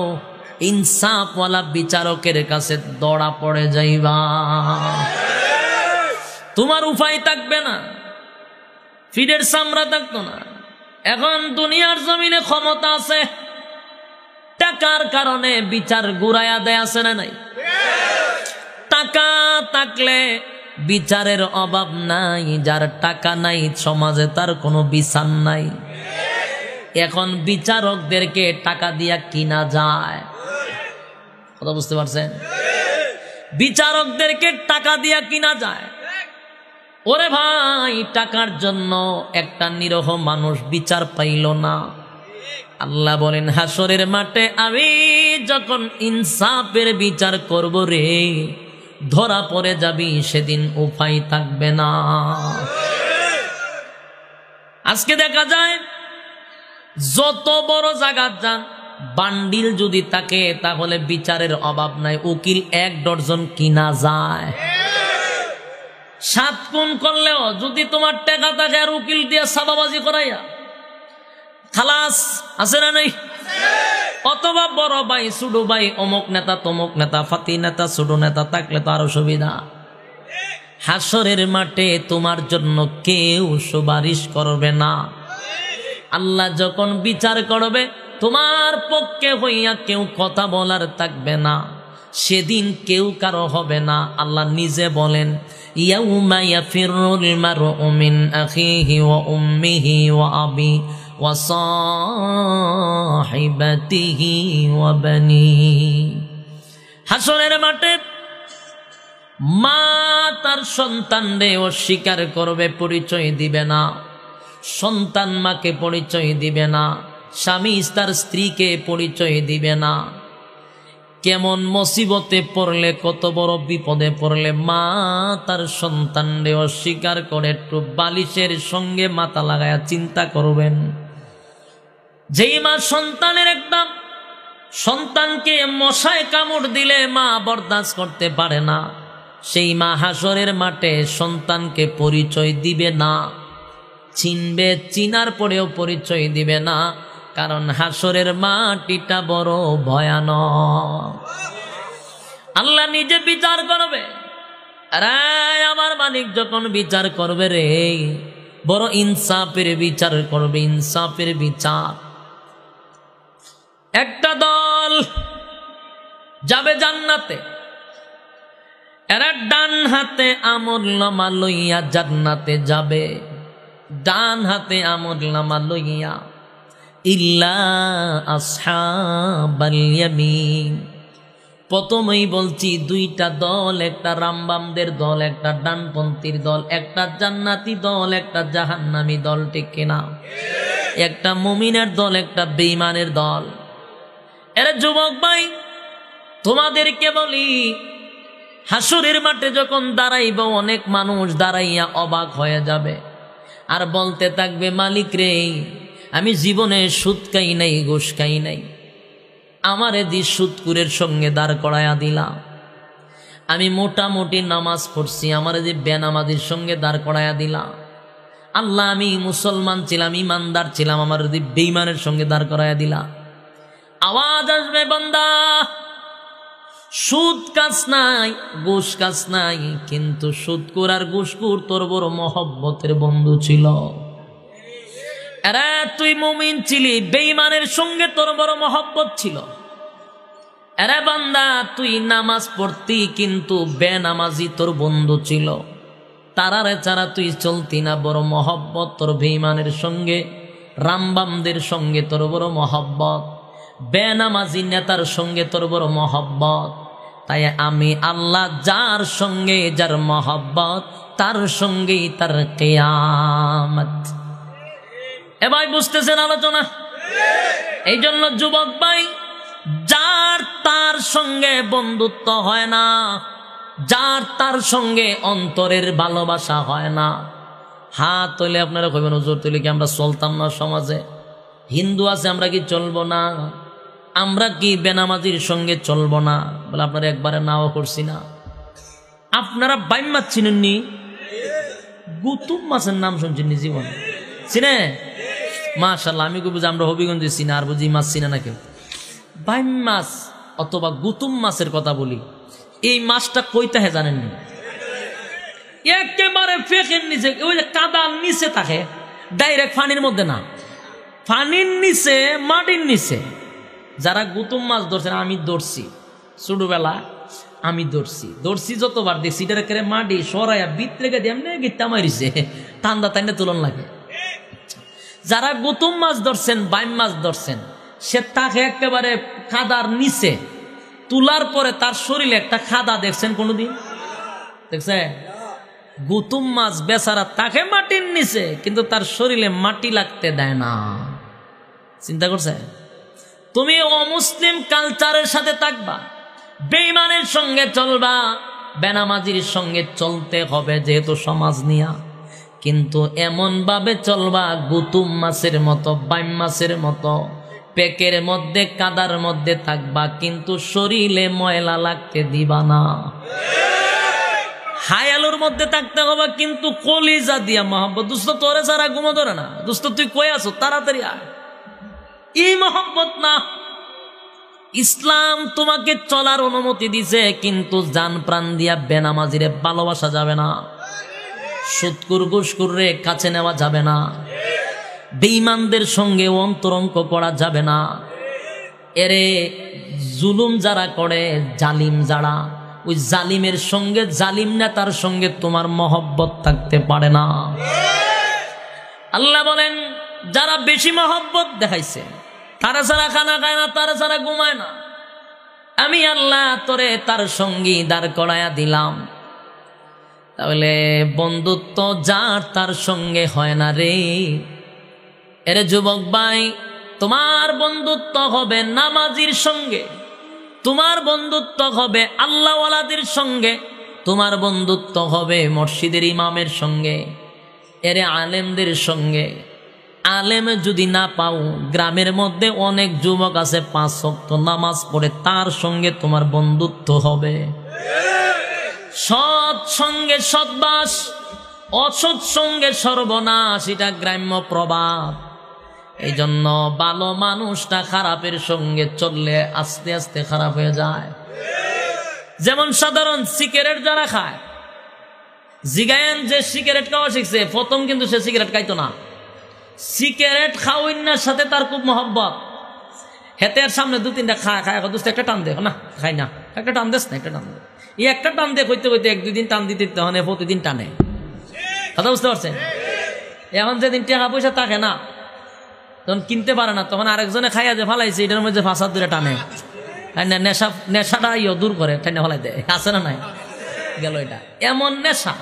ইনসাফওয়ালা বিচারকের কাছে দড়া পড়ে যাইবা, তোমার উপায় থাকবে না, ফিডের চামড়া থাকতো না। এখন দুনিয়ার জমিনে ক্ষমতা আছে, টাকার কারণে বিচার ঘুরাইয়া দেয়, আছে না নাই? টাকা থাকলে বিচারের অভাব নাই, যার টাকা নাই সমাজে তার কোনো বিচার নাই। এখন বিচারকদেরকে টাকা দিয়া কিনা যায়, কথা বুঝতে পারছেন? বিচারকদেরকে টাকা দিয়া কিনা যায়। ওরে ভাই, টাকার জন্য একটা নিরহ মানুষ বিচার পাইল না। আল্লাহ বলেন হাসরের মাঠে আমি যখন ইনসাফের বিচার করব রে, ধরা পড়ে যাবি, সেদিন উপায় থাকবে না। আজকে দেখা যায় যত বড় জায়গা যান, বান্ডিল যদি থাকে তাহলে বিচারের অভাব নাই, উকিল 1 ডজন কিনা যায়। 7 খুন করলেও যদি তোমার টাকা থাকে আর উকিল দিয়ে সাদাবাজি করাইয়া খালাস, আছে না নাই? অথবা বড় ভাই ছোট ভাই, অমুক নেতা তমুক নেতা, ফাতি নেতা ছোট নেতা থাকলে তো আরো সুবিধা। হাসরের মাঠে তোমার জন্য কেউ সুপারিশ করবে না। আল্লাহ যখন বিচার করবে, তোমার পক্ষে হইয়া কেউ কথা বলার থাকবে না, সেদিন কেউ কারো হবে না। আল্লাহ নিজে বলেন, ইয়াউমা ইয়াফিরুল মারউ মিন আখিহি ওয়া উম্মিহি ওয়া আবি ওয়া সাহিবাতিহি ওয়া বানিহি। হাসরের মাঠে মা তার সন্তানরে অস্বীকার করবে, পরিচয় দিবে না। সন্তান মাকে পরিচয় দিবে না, স্বামী তার স্ত্রীকে পরিচয় দিবে না। কেমন মুসিবতে পড়লে, কত বড় বিপদে পড়লে মা তার সন্তানরে অস্বীকার করে, একটু বালিশের সঙ্গে মাথা লাগায়া চিন্তা করবেন। যেই মা সন্তানের একদম, সন্তানকে মশায় কামড় দিলে মা বরদাস্ত করতে পারে না, সেই মা হাসরের মাঠে সন্তানকে পরিচয় দিবে না। চিনবে, চিনার পরেও পরিচয় দিবে না, কারণ হাসরের মাটিটা বড় ভয়ানক। আল্লাহ নিজে বিচার করবে। আরে আমার মালিক যখন বিচার করবে রে, বড় ইনসাফের বিচার করবে, ইনসাফের বিচার। একটা দল যাবে জান্নাতে। এরা ডান হাতে আমলনামা লইয়া জান্নাতে যাবে, ডান হাতে আমলনামা লইয়া। ইল্লা আসহাবাল ইয়ামিন। প্রথমেই বলছি দুইটা দল, একটা রামবামদের দল, একটা ডানপন্থীর দল, একটা জান্নাতি দল, একটা জাহান্নামী দল, ঠিক কিনা? একটা মুমিনের দল, একটা বেঈমানের দল। এরা যুবক ভাই, তোমাদেরকে বলি, হাসরের মাঠে যখন দাঁড়াইব অনেক মানুষ দাঁড়াইয়া অবাক হয়ে যাবে আর বলতে থাকবে, মালিক রে, আমি জীবনে সুদ খাই নাই, ঘুষ খাই নাই, আমারে দি সুদকুরের সঙ্গে দাঁড় করাইয়া দিলা। আমি মোটামুটি নামাজ পড়ছি, আমারে দি বেনামাজির সঙ্গে দাঁড় করাইয়া দিলা। আল্লাহ, আমি মুসলমান ছিলাম, ইমানদার ছিলাম, আমার দি বেঈমানের সঙ্গে দাঁড় করাইয়া দিলা। আওয়াজ আসবে, বান্দা, সুদ কাজ নাই, ঘুষ কাজ নাই, কিন্তু সুদকুর আর ঘুষকুর তোর বড় মহব্বতের বন্ধু ছিল। এরা তুই মুমিন ছিলি, বেঈমানের সঙ্গে তোর বড় মহব্বত ছিল। এরা বান্দা, তুই নামাজ পড়তি, কিন্তু বেনামাজি তোর বন্ধু ছিল। তারারে ছাড়া তুই চলতি না, বড় মহব্বত তোর বেঈমানের সঙ্গে, রামবামদের সঙ্গে তোর বড় মহব্বত, বেনামাজি নেতার সঙ্গে তোর বড় মহব্বত। তাই আমি আল্লাহ যার সঙ্গে যার মহব্বত, তার সঙ্গেই তার কিয়ামত। এ ভাই, বুঝতেছেন আলোচনা? এই জন্য যুবক ভাই, যার তার সঙ্গে বন্ধুত্ব হয় না, যার তার সঙ্গে অন্তরের ভালোবাসা হয় না। হাত তুলে আপনারা কইবেন, হুজুর তুলে কি আমরা চলতাম না সমাজে? হিন্দু আছে, আমরা কি চলবো না? আমরা কি বেনামাজির সঙ্গে চলবো না? বলে আপনারা একবারে নাও করছি না। আপনারা বাইম মাছ চিনেননি? গুতুম মাছের নাম শুনছেন জীবন? চিনে? মাশাআল্লাহ, আমি বুঝি আমরা হবিগঞ্জে চিনা, আর বুঝি মাছ চিনে না কেউ। বাইম মাছ অথবা গুতুম মাছের কথা বলি, এই মাছটা কইতে হে জানেননি? একেবারে ফেকের নিচে, ওই যে কাদার নিচে থাকে, ডাইরেক্ট পানির মধ্যে না, পানির নিচে, মাটির নিচে। যারা গুতুম মাছ ধরছেন, আমি ধরছি ছোটবেলা, আমি ধরছি যতবার দেখছি, এটা করে মাটি সরাইয়া ভিতরে গিয়ে এমনি গিট্টা মারিছে, ঠান্ডা টান্ডা তুলন লাগে। যারা গুতুম মাছ ধরছেন, বাইম মাছ ধরছেন, সে তাকে একেবারে কাদার নিচে তোলার পরে তার শরীরে একটা খাদা দেখছেন কোনোদিন? দেখছে? গুতুম মাছ বেচারা তাকে মাটির নিচে, কিন্তু তার শরীরে মাটি লাগতে দেয় না। চিন্তা করছে? তুমি অমুসলিম কালচারের সাথে থাকবা, বেঈমানের সঙ্গে চলবা, বেনামাজির সঙ্গে চলতে হবে যেহেতু সমাজ নিয়া, কিন্তু এমন ভাবে চলবা গুতুম মাছের মতো, বাইম মাছের মতো, পেকের মধ্যে কাদার মধ্যে থাকবা, কিন্তু শরীরে ময়লা লাগতে দিবা না। হায়ালুর মধ্যে থাকতে হবে, কিন্তু কলিজা দিয়া মহব্বত। দোস্ত, তোরে ছাড়া ঘুমো ধরে না, দোস্ত তুই কই আছো, তাড়াতাড়ি আয়, এই মহব্বত না। ইসলাম তোমাকে চলার অনুমতি দিছে, কিন্তু জান প্রাণ দিয়া বেনামাজিরে ভালোবাসা যাবে না, সুদকুর ঘুষখোররে কাছে নেওয়া যাবে না, বেঈমানদের সঙ্গে অন্তরঙ্গ করা যাবে না। এরে জুলুম যারা করে, জালিম যারা, ওই জালিমের সঙ্গে, জালিম নেতার সঙ্গে তোমার মহব্বত থাকতে পারে না। আল্লাহ বলেন, যারা বেশি মহব্বত দেখাইছে, তারা ছাড়া খানা খায় না, তারা ছাড়া ঘুমায় না, আমি আল্লাহ তোরে তার সঙ্গী দাঁড় করাইয়া দিলাম। তাহলে বন্ধুত্ব যার তার সঙ্গে হয় না রে। এরে যুবক ভাই, তোমার বন্ধুত্ব হবে নামাজির সঙ্গে, তোমার বন্ধুত্ব হবে আল্লাহওয়ালাদের সঙ্গে, তোমার বন্ধুত্ব হবে মসজিদের ইমামের সঙ্গে, এরে আলেমদের সঙ্গে। আলেম যদি না পাও, গ্রামের মধ্যে অনেক যুবক আছে 5 ওয়াক্ত নামাজ পড়ে, তার সঙ্গে তোমার বন্ধুত্ব হবে। সৎ সঙ্গে সৎবাস, অসৎ সঙ্গে সর্বনাশ, এটা গ্রাম্য প্রবাদ। এই জন্য ভালো মানুষটা খারাপের সঙ্গে চললে আস্তে আস্তে খারাপ হয়ে যায়। যেমন সাধারণ সিগারেট যারা খায়, জিগায়েন যে সিগারেট খাওয়া শিখছে, প্রথম কিন্তু সে সিগারেট খাইতো না। সিগারেট খাওয়ার সাথে তার খুব মহব্বত, হেতের সামনে 2-3টা খায়, দোস্ত একটা টান দেখো না, খাই না, একটা টান দেস না, একটা টান দে। এই একটা টান দিয়ে কইতে কইতে 1-2 দিন টান দিতে হনে, প্রতিদিন টানে। কথা বুঝতে পারছেন? এখন যেদিন টাকা পয়সা থাকে না, তখন কিনতে পারে না, তখন আরেকজনে খাইয়া যে ফালাইছে এটার মধ্যে ফাঁসাদ দূরে টানে, নেশাটা দূর করে টেনে ফেলাই দেয়। আছে না নাই? গেল এটা এমন নেশা।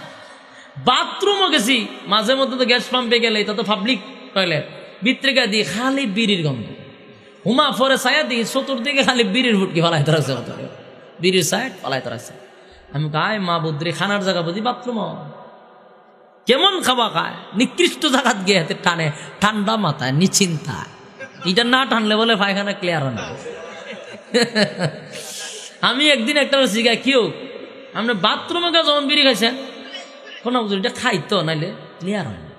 বাথরুমও গেছি মাঝে মধ্যে, তো গ্যাস পাম্পে গেলে, এটা তো পাবলিক টয়লেট, ভিতরে দিয়ে খালি বিড়ির গন্ধ। হুমা ফরে ছায়া দিই চতুর্দিকে খালি বিড়ির ফুটকি ফেলাই রাখছে, বিড়ির সাইড ফেলাই রাখছে। আমি গায়ে মা বুদ্রি খানার জায়গা বুঝি বাথরুম কেমন খাওয়া খায়, নিকৃষ্ট জায়গাত গিয়ে হাতে টানে, ঠান্ডা মাথায় নিশ্চিন্তা। এটা না টানলে বলে পায়খানা ক্লিয়ার হয় না। আমি একদিন একটা শিখাই কেউ আমরা বাথরুমে যখন বিড়ি খাইছেন কোন এটা খাইতো, নাইলে ক্লিয়ার হয় না।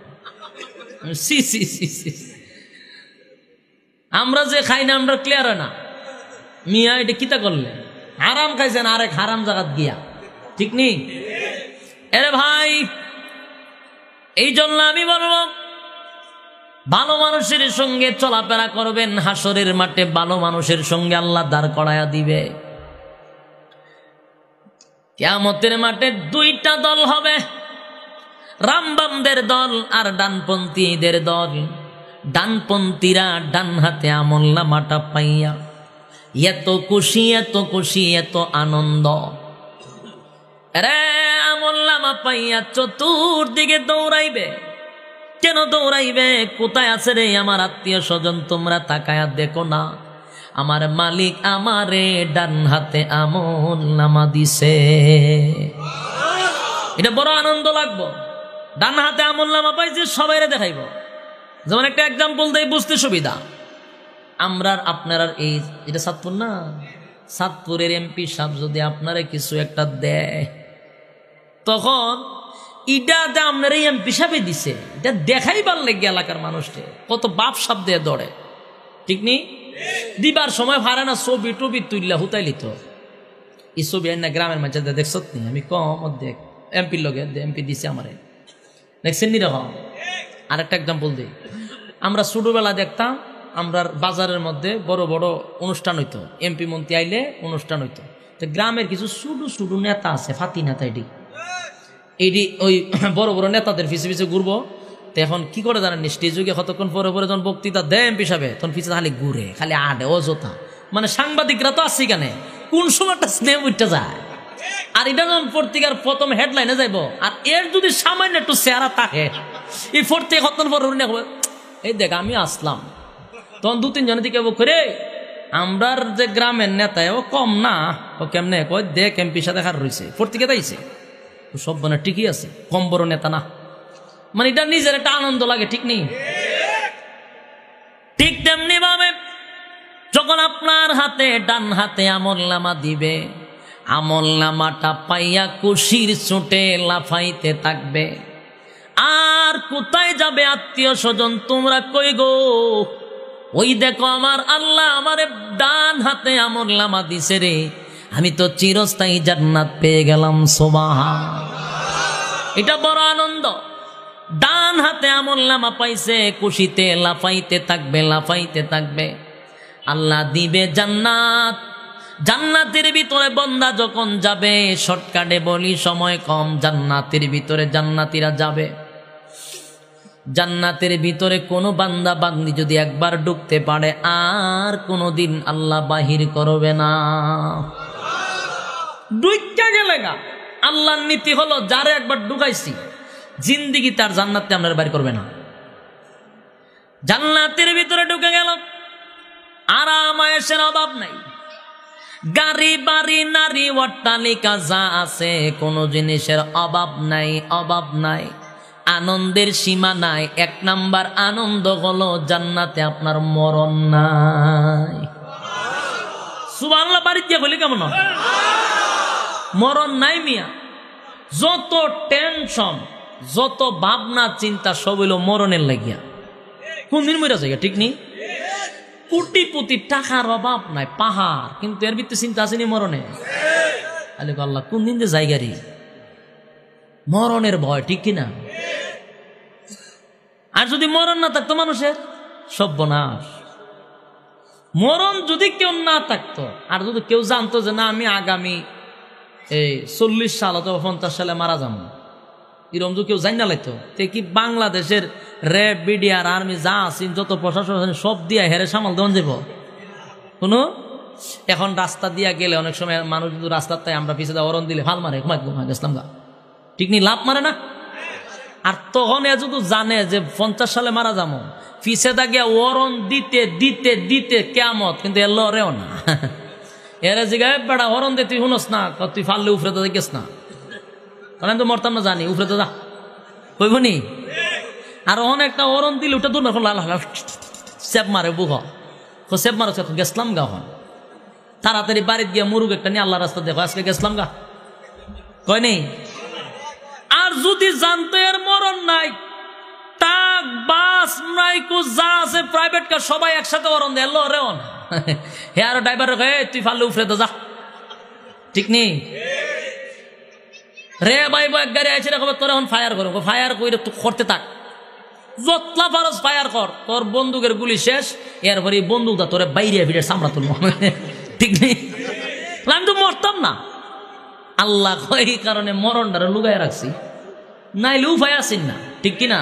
আমরা যে খাই না আমরা ক্লিয়ার হয় না। মিয়া এটা কিতা করলে? হারাম খাইছেন আরেক হারাম জায়গাত গিয়া, ঠিক নেই? এরে ভাই, এই জন্য আমি বলবো ভালো মানুষের সঙ্গে চলাফেরা করবেন। হাসরের মাঠে ভালো মানুষের সঙ্গে আল্লাহ দাঁড় করায়া দিবে। কিয়ামতের মাঠে 2টা দল হবে, রামবামদের দল আর ডানপন্থীদের দল। ডানপন্থীরা ডান হাতে আমলনামাটা পাইয়া এত খুশি, এত খুশি, এত আনন্দ, রে আমলনামা পাইয়া চতুর্দিকে দৌড়াইবে। কেন দৌড়াইবে? কোথায় আছে রে আমার আত্মীয় স্বজন? তোমরা তাকায়া দেখো না, আমার মালিক আমারে ডান হাতে আমলনামা দিছে। এটা বড় আনন্দ লাগবো। ডান হাতে আমলনামা পাইছে, সবাইরে দেখাইব। যেমন একটা এক্সাম্পল দেই বুঝতে সুবিধা। আমরা আপনারা এই এটা চাঁদপুর না, চাঁদপুরের এমপি সাহেব যদি আপনারা কিছু একটা দেয়, তখন এটা আপনার এই এমপি সাহেবে দিছে, এটা দেখাইবার লেগে এলাকার মানুষকে কত বাপ সাপ দিয়ে দৌড়ে, ঠিক নেই? দিবার সময় ভাড়া না ছবি টবি তুললা হুতাইলিত। এই ছবি না গ্রামের মাঝে দেখছ নি? আমি কম দেখ এমপির লগে এমপি দিছে আমারে, দেখছেন নি? রকম আরেকটা এক্সাম্পল দিই। আমরা ছোটবেলা দেখতাম, আমরা বাজারের মধ্যে বড় বড় অনুষ্ঠান হইতো, এমপি মন্ত্রী আইলে অনুষ্ঠান হইতো। তো গ্রামের কিছু ছোটো ছোটো নেতা আছে, ফাতি নেতা, এটি ওই বড় বড় নেতাদের পিছিয়ে পিছিয়ে ঘুরবো। তো এখন কি করে জানেন? স্টেজ যুগে কতক্ষণ পরে পরে যখন বক্তৃতা দেয় এমপি সাহেব, তখন পিছিয়ে খালি ঘুরে, খালি আডে অযথা। মানে সাংবাদিকরা তো আসছে কেন, কোন সময় একটা স্নেহ উঠতে যায়। আর এটা যখন পত্রিকার প্রথম হেডলাইনে যাইব, আর এর যদি সামান্য একটু চেহারা থাকে, এই পত্রিকা কতক্ষণ পর এই দেখ আমি আসলাম, তখন 2-3 জনের দিকে করে আমরার যে গ্রামের নেতা ও কম না, ও কেমনে কয় দেখ এমপি সাথে খার রয়েছে, পত্রিকা তাইছে সব মানে ঠিকই আছে, কম বড় নেতা না। মানে এটা নিজের একটা আনন্দ লাগে, ঠিক নেই? ঠিক তেমনি ভাবে যখন আপনার হাতে ডান হাতে আমলনামা দিবে, আমলনামাটা পাইয়া খুশির চোটে লাফাইতে থাকবে। আর কোথায় যাবে আত্মীয় স্বজন? তোমরা কই গো? ওই দেখো আমার আল্লাহ আমারে ডান হাতে আমলনামা দিছে রে, আমি তো চিরস্থায়ী জান্নাত পেয়ে গেলাম। সুবহানাল্লাহ। এটা বড় আনন্দ। ডান হাতে আমলনামা পাইছে, খুশিতে লাফাইতে থাকবে, লাফাইতে থাকবে। আল্লাহ দিবে জান্নাত। জান্নাতের ভিতরে বন্দা যখন যাবে, শর্টকাটে বলি সময় কম, জান্নাতের ভিতরে জান্নাতীরা যাবে। জান্নাতের ভিতরে কোনো বান্দা বান্দি যদি একবার ঢুকতে পারে, আর কোনোদিন আল্লাহ বাহির করবে না। ঢুকতে গেলে গা আল্লাহর নীতি হলো, যারে একবার ঢুকাইছি জিন্দিগি তার জান্নাতে আপনার বাইর করবে না। জান্নাতের ভিতরে ঢুকে গেল, আরাম আয়েশের অভাব নাই, গাড়ি বাড়ি নারী অট্টালিকা যা আছে কোনো জিনিসের অভাব নাই, অভাব নাই। আনন্দের সীমা নাই। 1 নাম্বার আনন্দ হলো জান্নাতে আপনার মরণ নাই। সুবহানাল্লাহ। বাড়ি দিয়ে বলি কেমন হয়? মরণ নাই মিয়া। যত টেনশন, যত ভাবনা চিন্তা সব হইল মরণের লাগিয়া। কোনদিন মরে যায়, ঠিক নেই? কোটিপতি, টাকার অভাব নাই, পাহাড়, কিন্তু এর ভিতরে চিন্তা আসেনি মরণে। আল্লাহ কোন দিন যে জায়গারি মরণের ভয়, ঠিক কিনা? আর যদি মরণ না থাকতো মানুষের সর্বনাশ। মরণ যদি কেউ না থাকতো, আর যদি কেউ জানতো যে না আমি আগামী 40 সাল অথবা 50 সালে মারা যাবো, এরকম যদি কেউ জানি না লাগতো, তে কি বাংলাদেশের র্যাব, বিডিআর, আর্মি যা আছে যত প্রশাসন সব দিয়া হেরে সামাল দেওয়া যাব কোনো? এখন রাস্তা দিয়া গেলে অনেক সময় মানুষ যদি রাস্তার তাই আমরা পিছিয়ে দেওয়া অরণ দিলে ভাল মারে, ঘুমাই গেছিলাম গা, ঠিক নেই, লাভ মারে না। আর তখন এ যদি জানে যে 50 সালে মারা যাবো, পিছে দা গিয়া অরণ দিতে দিতে দিতে কেমত, কিন্তু এর লড়েও না। এরা জিগায় বেড়া অরণ দে, তুই শুনস না, তুই ফাললে উফরে তো গেছ না, কারণ তো মরতাম না জানি, উফরে তো যা কইব নি। আর অনেকটা অরণ দিলে ওটা দূর এখন লাল সেপ মারে, বুক সেপ মারো, গেছলাম গা, হন তাড়াতাড়ি বাড়িতে গিয়া মুরুগ একটা নিয়ে আল্লাহ রাস্তা দেখো, আজকে গেছলাম গা, কয় নেই। আর যদি জানতো এর মরণ নাই, টাক বাস নাই কু যা আছে প্রাইভেট কার সবাই একসাথে অরণ দেয়, রেও না। হে আর ড্রাইভার তুই ফাললে উফরে তো যা, ঠিক নেই রে ভাই, এক গাড়ি আছে তোর এখন ফায়ার করো, ফায়ার করে তুই করতে থাক, যতলা পারস ফায়ার কর, তোর বন্দুকের গুলি শেষ, এরপরে বন্দুকটা তোরে বাইরে ফিরে সামলা তুলবো, ঠিক নেই। আমি তো মরতাম না, আল্লাহ এই কারণে মরণটারে লুগাই রাখছি, নাইলে উপায় আসেন না, ঠিক কিনা।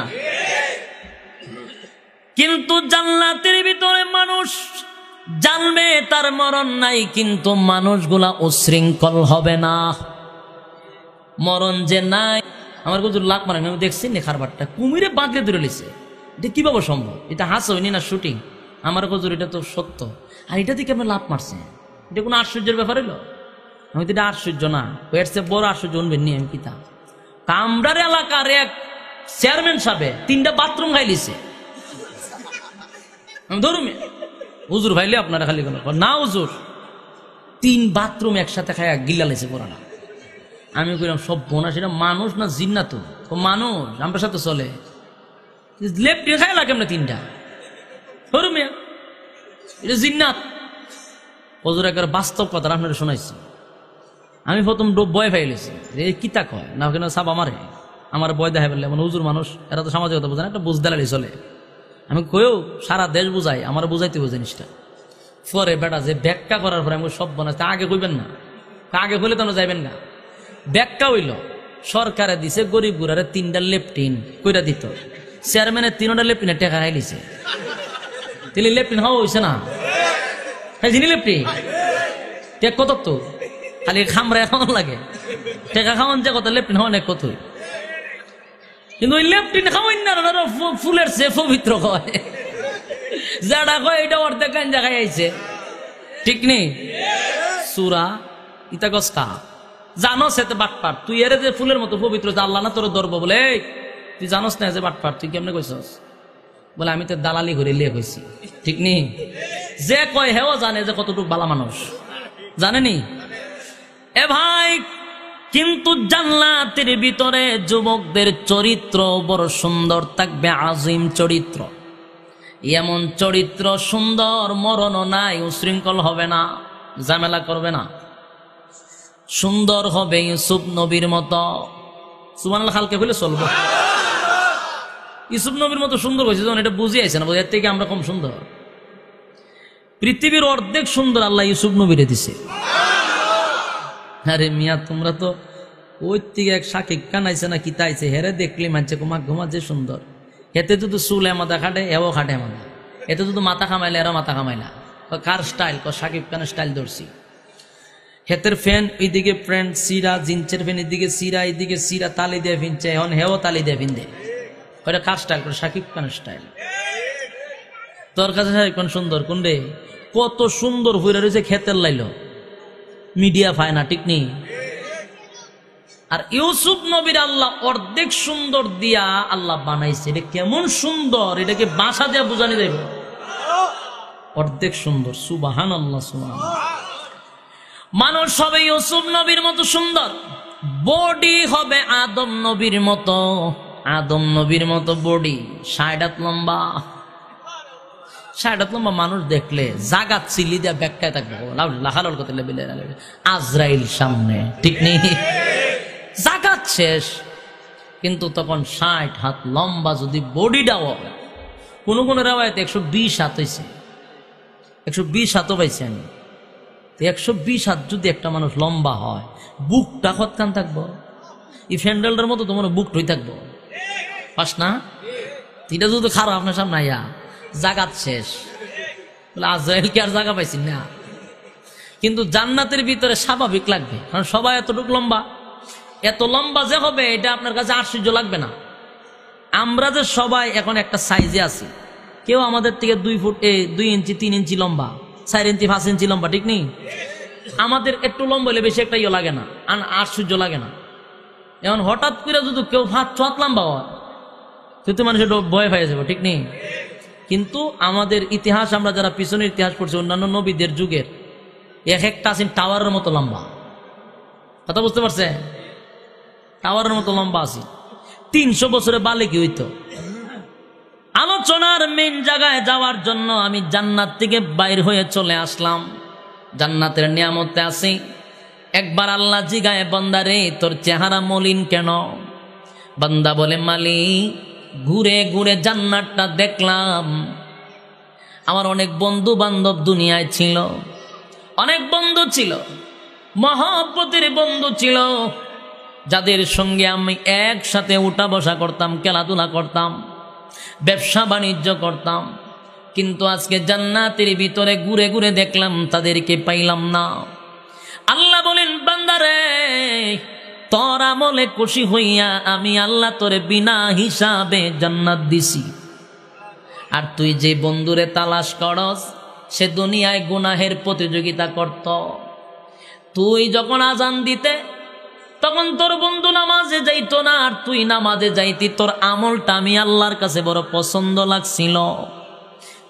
কিন্তু জান্নাতের ভিতরে মানুষ জানবে তার মরণ নাই, কিন্তু মানুষগুলা উশৃঙ্খল হবে না। মরণ যে নাই, আমার হুজুর লাখ মারেন, আমি দেখছি নেখারবারটা কুমিরে বাঁকড়ে ধরে লিছে, এটা কিভাবে সম্ভব? এটা হাস হয়নি না শুটিং? আমার হুজুর এটা তো সত্য, আর এটা থেকে আপনি লাভ মারছে, এটা কোনো আশ্চর্যের ব্যাপার হইল? আমি তো এটা আশ্চর্য না, এর চেয়ে বড় আশ্চর্য উনবেন নি আমি কিতা। কামরার এলাকার এক চেয়ারম্যান সাহেব 3টা বাথরুম খাইলিছে, আমি ধরুন হুজুর ভাইলে আপনারা খালি না, হুজুর 3 বাথরুম একসাথে খাই গিল্লা লাইছে পুরানা। আমি কইলাম সব বোনা, সেটা মানুষ না জিন্না? তো মানুষ আমার সাথে চলে, লেফট খাই লাগে না 3টা, ধরুন এটা জিন্নাত। হুজুর একবার বাস্তব কথা আপনারা শোনাইছি। আমি প্রথম বয় ফাইলেছি, কিতা কয় না কেন সাপ আমার বয় দেখা ফেললে, মানে হুজুর মানুষ, এরা তো সামাজিকতা বোঝে না, একটা বুঝ দালালি চলে। আমি কয়েও সারা দেশ বুঝাই, আমার বুঝাইতে হবে জিনিসটা। পরে বেটা যে ব্যাখ্যা করার পরে আমি সব বানাচ্ছি, আগে কইবেন না, আগে হইলে তো যাইবেন না। ব্যাখ্যা হইল সরকারে দিছে গরিব গুড়ারে 3টা লেফটিন কইরা দিত, চেয়ারম্যানের 3টা লেফটিনে টেকা খাইলিছে, তাহলে লেফটিন হওয়া হয়েছে না? হ্যাঁ যিনি লেফটিন টেক কত, তো খালি খামরা খাওয়ান লাগে, টেকা খাওয়ান যে কথা, লেফটিন হওয়ান এক কতই। কিন্তু ওই লেফটিন খাওয়াই না, ফুলের সে পবিত্র কয়, যারা কয় এটা অর্ধেক গাঞ্জা খাই আইছে, ঠিক নেই? সুরা ইতা গসকা জানোস এতে বাটপার, তুই এর যে ফুলের মতো পবিত্র, আল্লাহ না তোর ধরবো বলে, তুই জানোস না যে বাটপার, তুই কেমনে কইছস? বলে আমি তো দালালি করে লিয়ে কইছি, ঠিক নেই? যে কয় হেও জানে যে কতটুকু বালা মানুষ, জানেনি? এ ভাই, কিন্তু জান্নাতের ভিতরে যুবকদের চরিত্র বড় সুন্দর থাকবে, আজিম চরিত্র, এমন চরিত্র সুন্দর, মরণও নাই, উশৃঙ্খল হবে না, ঝামেলা করবে না, সুন্দর হবে ইউসুফ নবীর মতো। সুবহানাল্লাহ খালকে বলে চলবো, ইউসুফ নবীর মতো সুন্দর হয়েছে যখন এটা বুঝে আইছে না, এর থেকে আমরা কম সুন্দর? পৃথিবীর অর্ধেক সুন্দর আল্লাহ ইউসুফ নবীরে দিছে। আরে মিয়া, তোমরা তো ওই থেকে এক সাকিব খান আইছে না কিতা আইছে, হেরে দেখলি মানছে কুমা ঘুমা যে সুন্দর, এতে যদি চুল মাথা খাটে এও খাটে মাথা, এতে যদি মাথা খামাইলে এরা মাথা খামাইলা, কার স্টাইল? সাকিব খানের স্টাইল ধরছি। হেতের ফ্যান এইদিকে ফ্রেন্ড সিরা, জিন্সের ফ্যান এদিকে সিরা, এইদিকে সিরা, তালি দিয়ে ফিনছে, এখন হেও তালি দিয়ে ফিনদে, কার স্টাইল? সাকিব খানের স্টাইল। তোর কাছে সাকিব খান সুন্দর কোন রে? কত সুন্দর হইরা রয়েছে, খেতের লাইল, মিডিয়া পায় না, ঠিক নেই? আর ইউসুফ নবীর আল্লাহ অর্ধেক সুন্দর দিয়া আল্লাহ বানাইছে, এটা কেমন সুন্দর, এটাকে বাসা দিয়া বোঝানি যাইব, অর্ধেক সুন্দর। সুবহানাল্লাহ, সুবহানাল্লাহ। মানুষ হবে ইউসুফ নবীর মতো সুন্দর, বডি হবে আদম নবীর মতো, আদম নবীর মতো বডি, 60 হাত লম্বা, 60 হাত লম্বা মানুষ দেখলে জাগাত চিলি দিয়া ব্যাখ্যায় থাকবে, লাহালল করতে লেবেলে আজরাইল সামনে, ঠিক নেই? জাগাত শেষ, কিন্তু তখন 60 হাত লম্বা যদি বডিটাও, কোন কোন রেওয়ায়তে 120 হাত হয়েছে, 120 হাতও পাইছি আমি। 120 হাত যদি একটা মানুষ লম্বা হয়, বুকটা কতখান থাকবো? এই ফ্যান্ডেলটার মতো তোমার বুক টই থাকবো, পাস না? এটা যদি খারাপ আপনার সামনে আইয়া জাগাত শেষ, বলে আজরাইল কি আর জায়গা পাইছি না। কিন্তু জান্নাতের ভিতরে স্বাভাবিক লাগবে, কারণ সবাই এতটুকু লম্বা। এত লম্বা যে হবে এটা আপনার কাছে আশ্চর্য লাগবে না। আমরা যে সবাই এখন একটা সাইজে আছি, কেউ আমাদের থেকে 2 ফুট 2 ইঞ্চি 3 ইঞ্চি লম্বা, 4 ইঞ্চি 5 ইঞ্চি লম্বা, ঠিক নেই? আমাদের একটু লম্বা হলে বেশি একটা ইয়ে লাগে না, আশ্চর্য লাগে না। এখন হঠাৎ করে যদি কেউ 5 লম্বা হয় তো মানুষের ভয় হয়ে যাবে, ঠিক নেই? কিন্তু আমাদের ইতিহাস, আমরা যারা পিছনের ইতিহাস পড়ছি অন্যান্য নবীদের যুগের, এক একটা আছেন টাওয়ারের মতো লম্বা। কথা বুঝতে পারছে? টাওয়ারের মতো লম্বা আছে। 300 বছরে বালে কি হইতো। আলোচনার মেইন জায়গায় যাওয়ার জন্য আমি জান্নাত থেকে বাইর হয়ে চলে আসলাম। জান্নাতের নিয়ামতে আছি। একবার আল্লাহ জিগায়, বান্দা রে তোর চেহারা মলিন কেন? বান্দা বলে, মালিক ঘুরে ঘুরে জান্নাতটা দেখলাম। আমার অনেক বন্ধু বান্ধব দুনিয়ায় ছিল, অনেক বন্ধু ছিল, মহব্বতের বন্ধু ছিল, যাদের সঙ্গে আমি একসাথে উঠা বসা করতাম, খেলাধুলা করতাম, ব্যবসা বাণিজ্য করতাম। কিন্তু আজকে জান্নাতের ভিতরে ঘুরে ঘুরে দেখলাম তাদেরকে পাইলাম না। আল্লাহ বলেন, বান্দারে তোর আমলে খুশি হইয়া আমি আল্লাহ তোরে বিনা হিসাবে জান্নাত দিছি। আর তুই যে বন্ধুরে তালাশ করস সে দুনিয়ায় গুনাহের প্রতিযোগিতা করত। তুই যখন আজান দিতে তখন তোর বন্ধু নামাজে যাইতো না, আর তুই নামাজে যাইতি। তোর আমলটা আমি আল্লাহর কাছে বড় পছন্দ লাগছিল।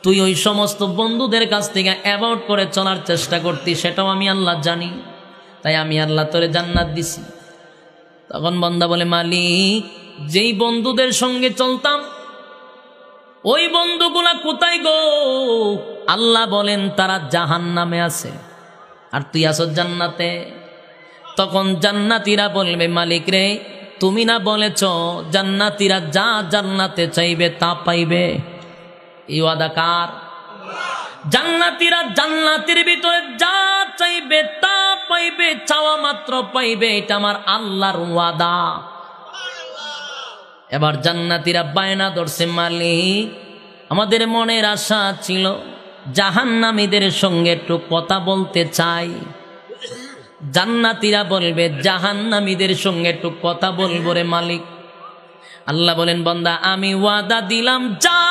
তুই ওই সমস্ত বন্ধুদের কাছ থেকে অ্যাভয়েড করে চলার চেষ্টা করতি, সেটাও আমি আল্লাহ জানি। তাই আমি আল্লাহ তোরে জান্নাত দিছি। তখন বান্দা বলে, মালিক যেই বন্ধুদের সঙ্গে চলতাম ওই বন্ধুগুলা কোথায় গো? আল্লাহ বলেন, তারা জাহান্নামে আছে, আর তুই আসো জান্নাতে। তখন জান্নাতীরা বলবে, মালিক রে তুমি না বলেছ জান্নাতীরা যা জান্নাতে চাইবে তা পাইবে? এই ওয়াদা কার? জান্নাতীরা জান্নাতের ভিতরে যা চাইবে তা পাইবে, চাওয়া মাত্র পাইবে, এটা আমার আল্লাহর ওয়াদা। এবার জান্নাতীরা বায়না ধরছে, মালিক আমাদের মনের আশা ছিল জাহান্নামীদের সঙ্গে একটু কথা বলতে চাই। জান্নাতীরা বলবে, জাহান্নামীদের সঙ্গে একটু কথা বলবো রে মালিক। আল্লাহ বলেন, বান্দা আমি ওয়াদা দিলাম যা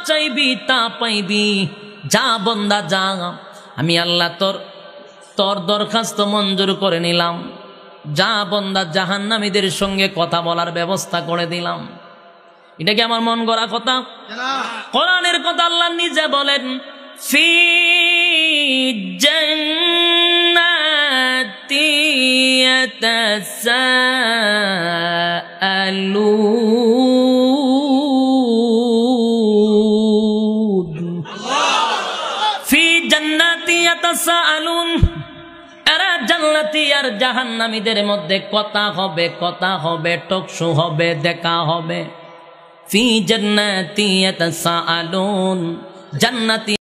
চাইবি তা পাইবি, যা বান্দা যা। আমি আল্লাহ তোর দরখাস্ত মঞ্জুর করে নিলাম। যা বান্দা, জাহান্নামীদের সঙ্গে কথা বলার ব্যবস্থা করে দিলাম। এটা কি আমার মন গড়া কথা? কোরআনের কথা। আল্লাহ নিজে বলেন, ফি জান্নাতি ইয়াতাসাআলুন, ফি জান্নাতি ইয়াতাসাআলুন। এরা জান্নাতি আর জাহান্নামীদের মধ্যে কথা হবে, কথা হবে, টকশো হবে, দেখা হবে। ফি জান্নাতি ইয়াতাসাআলুন, জান্নাতি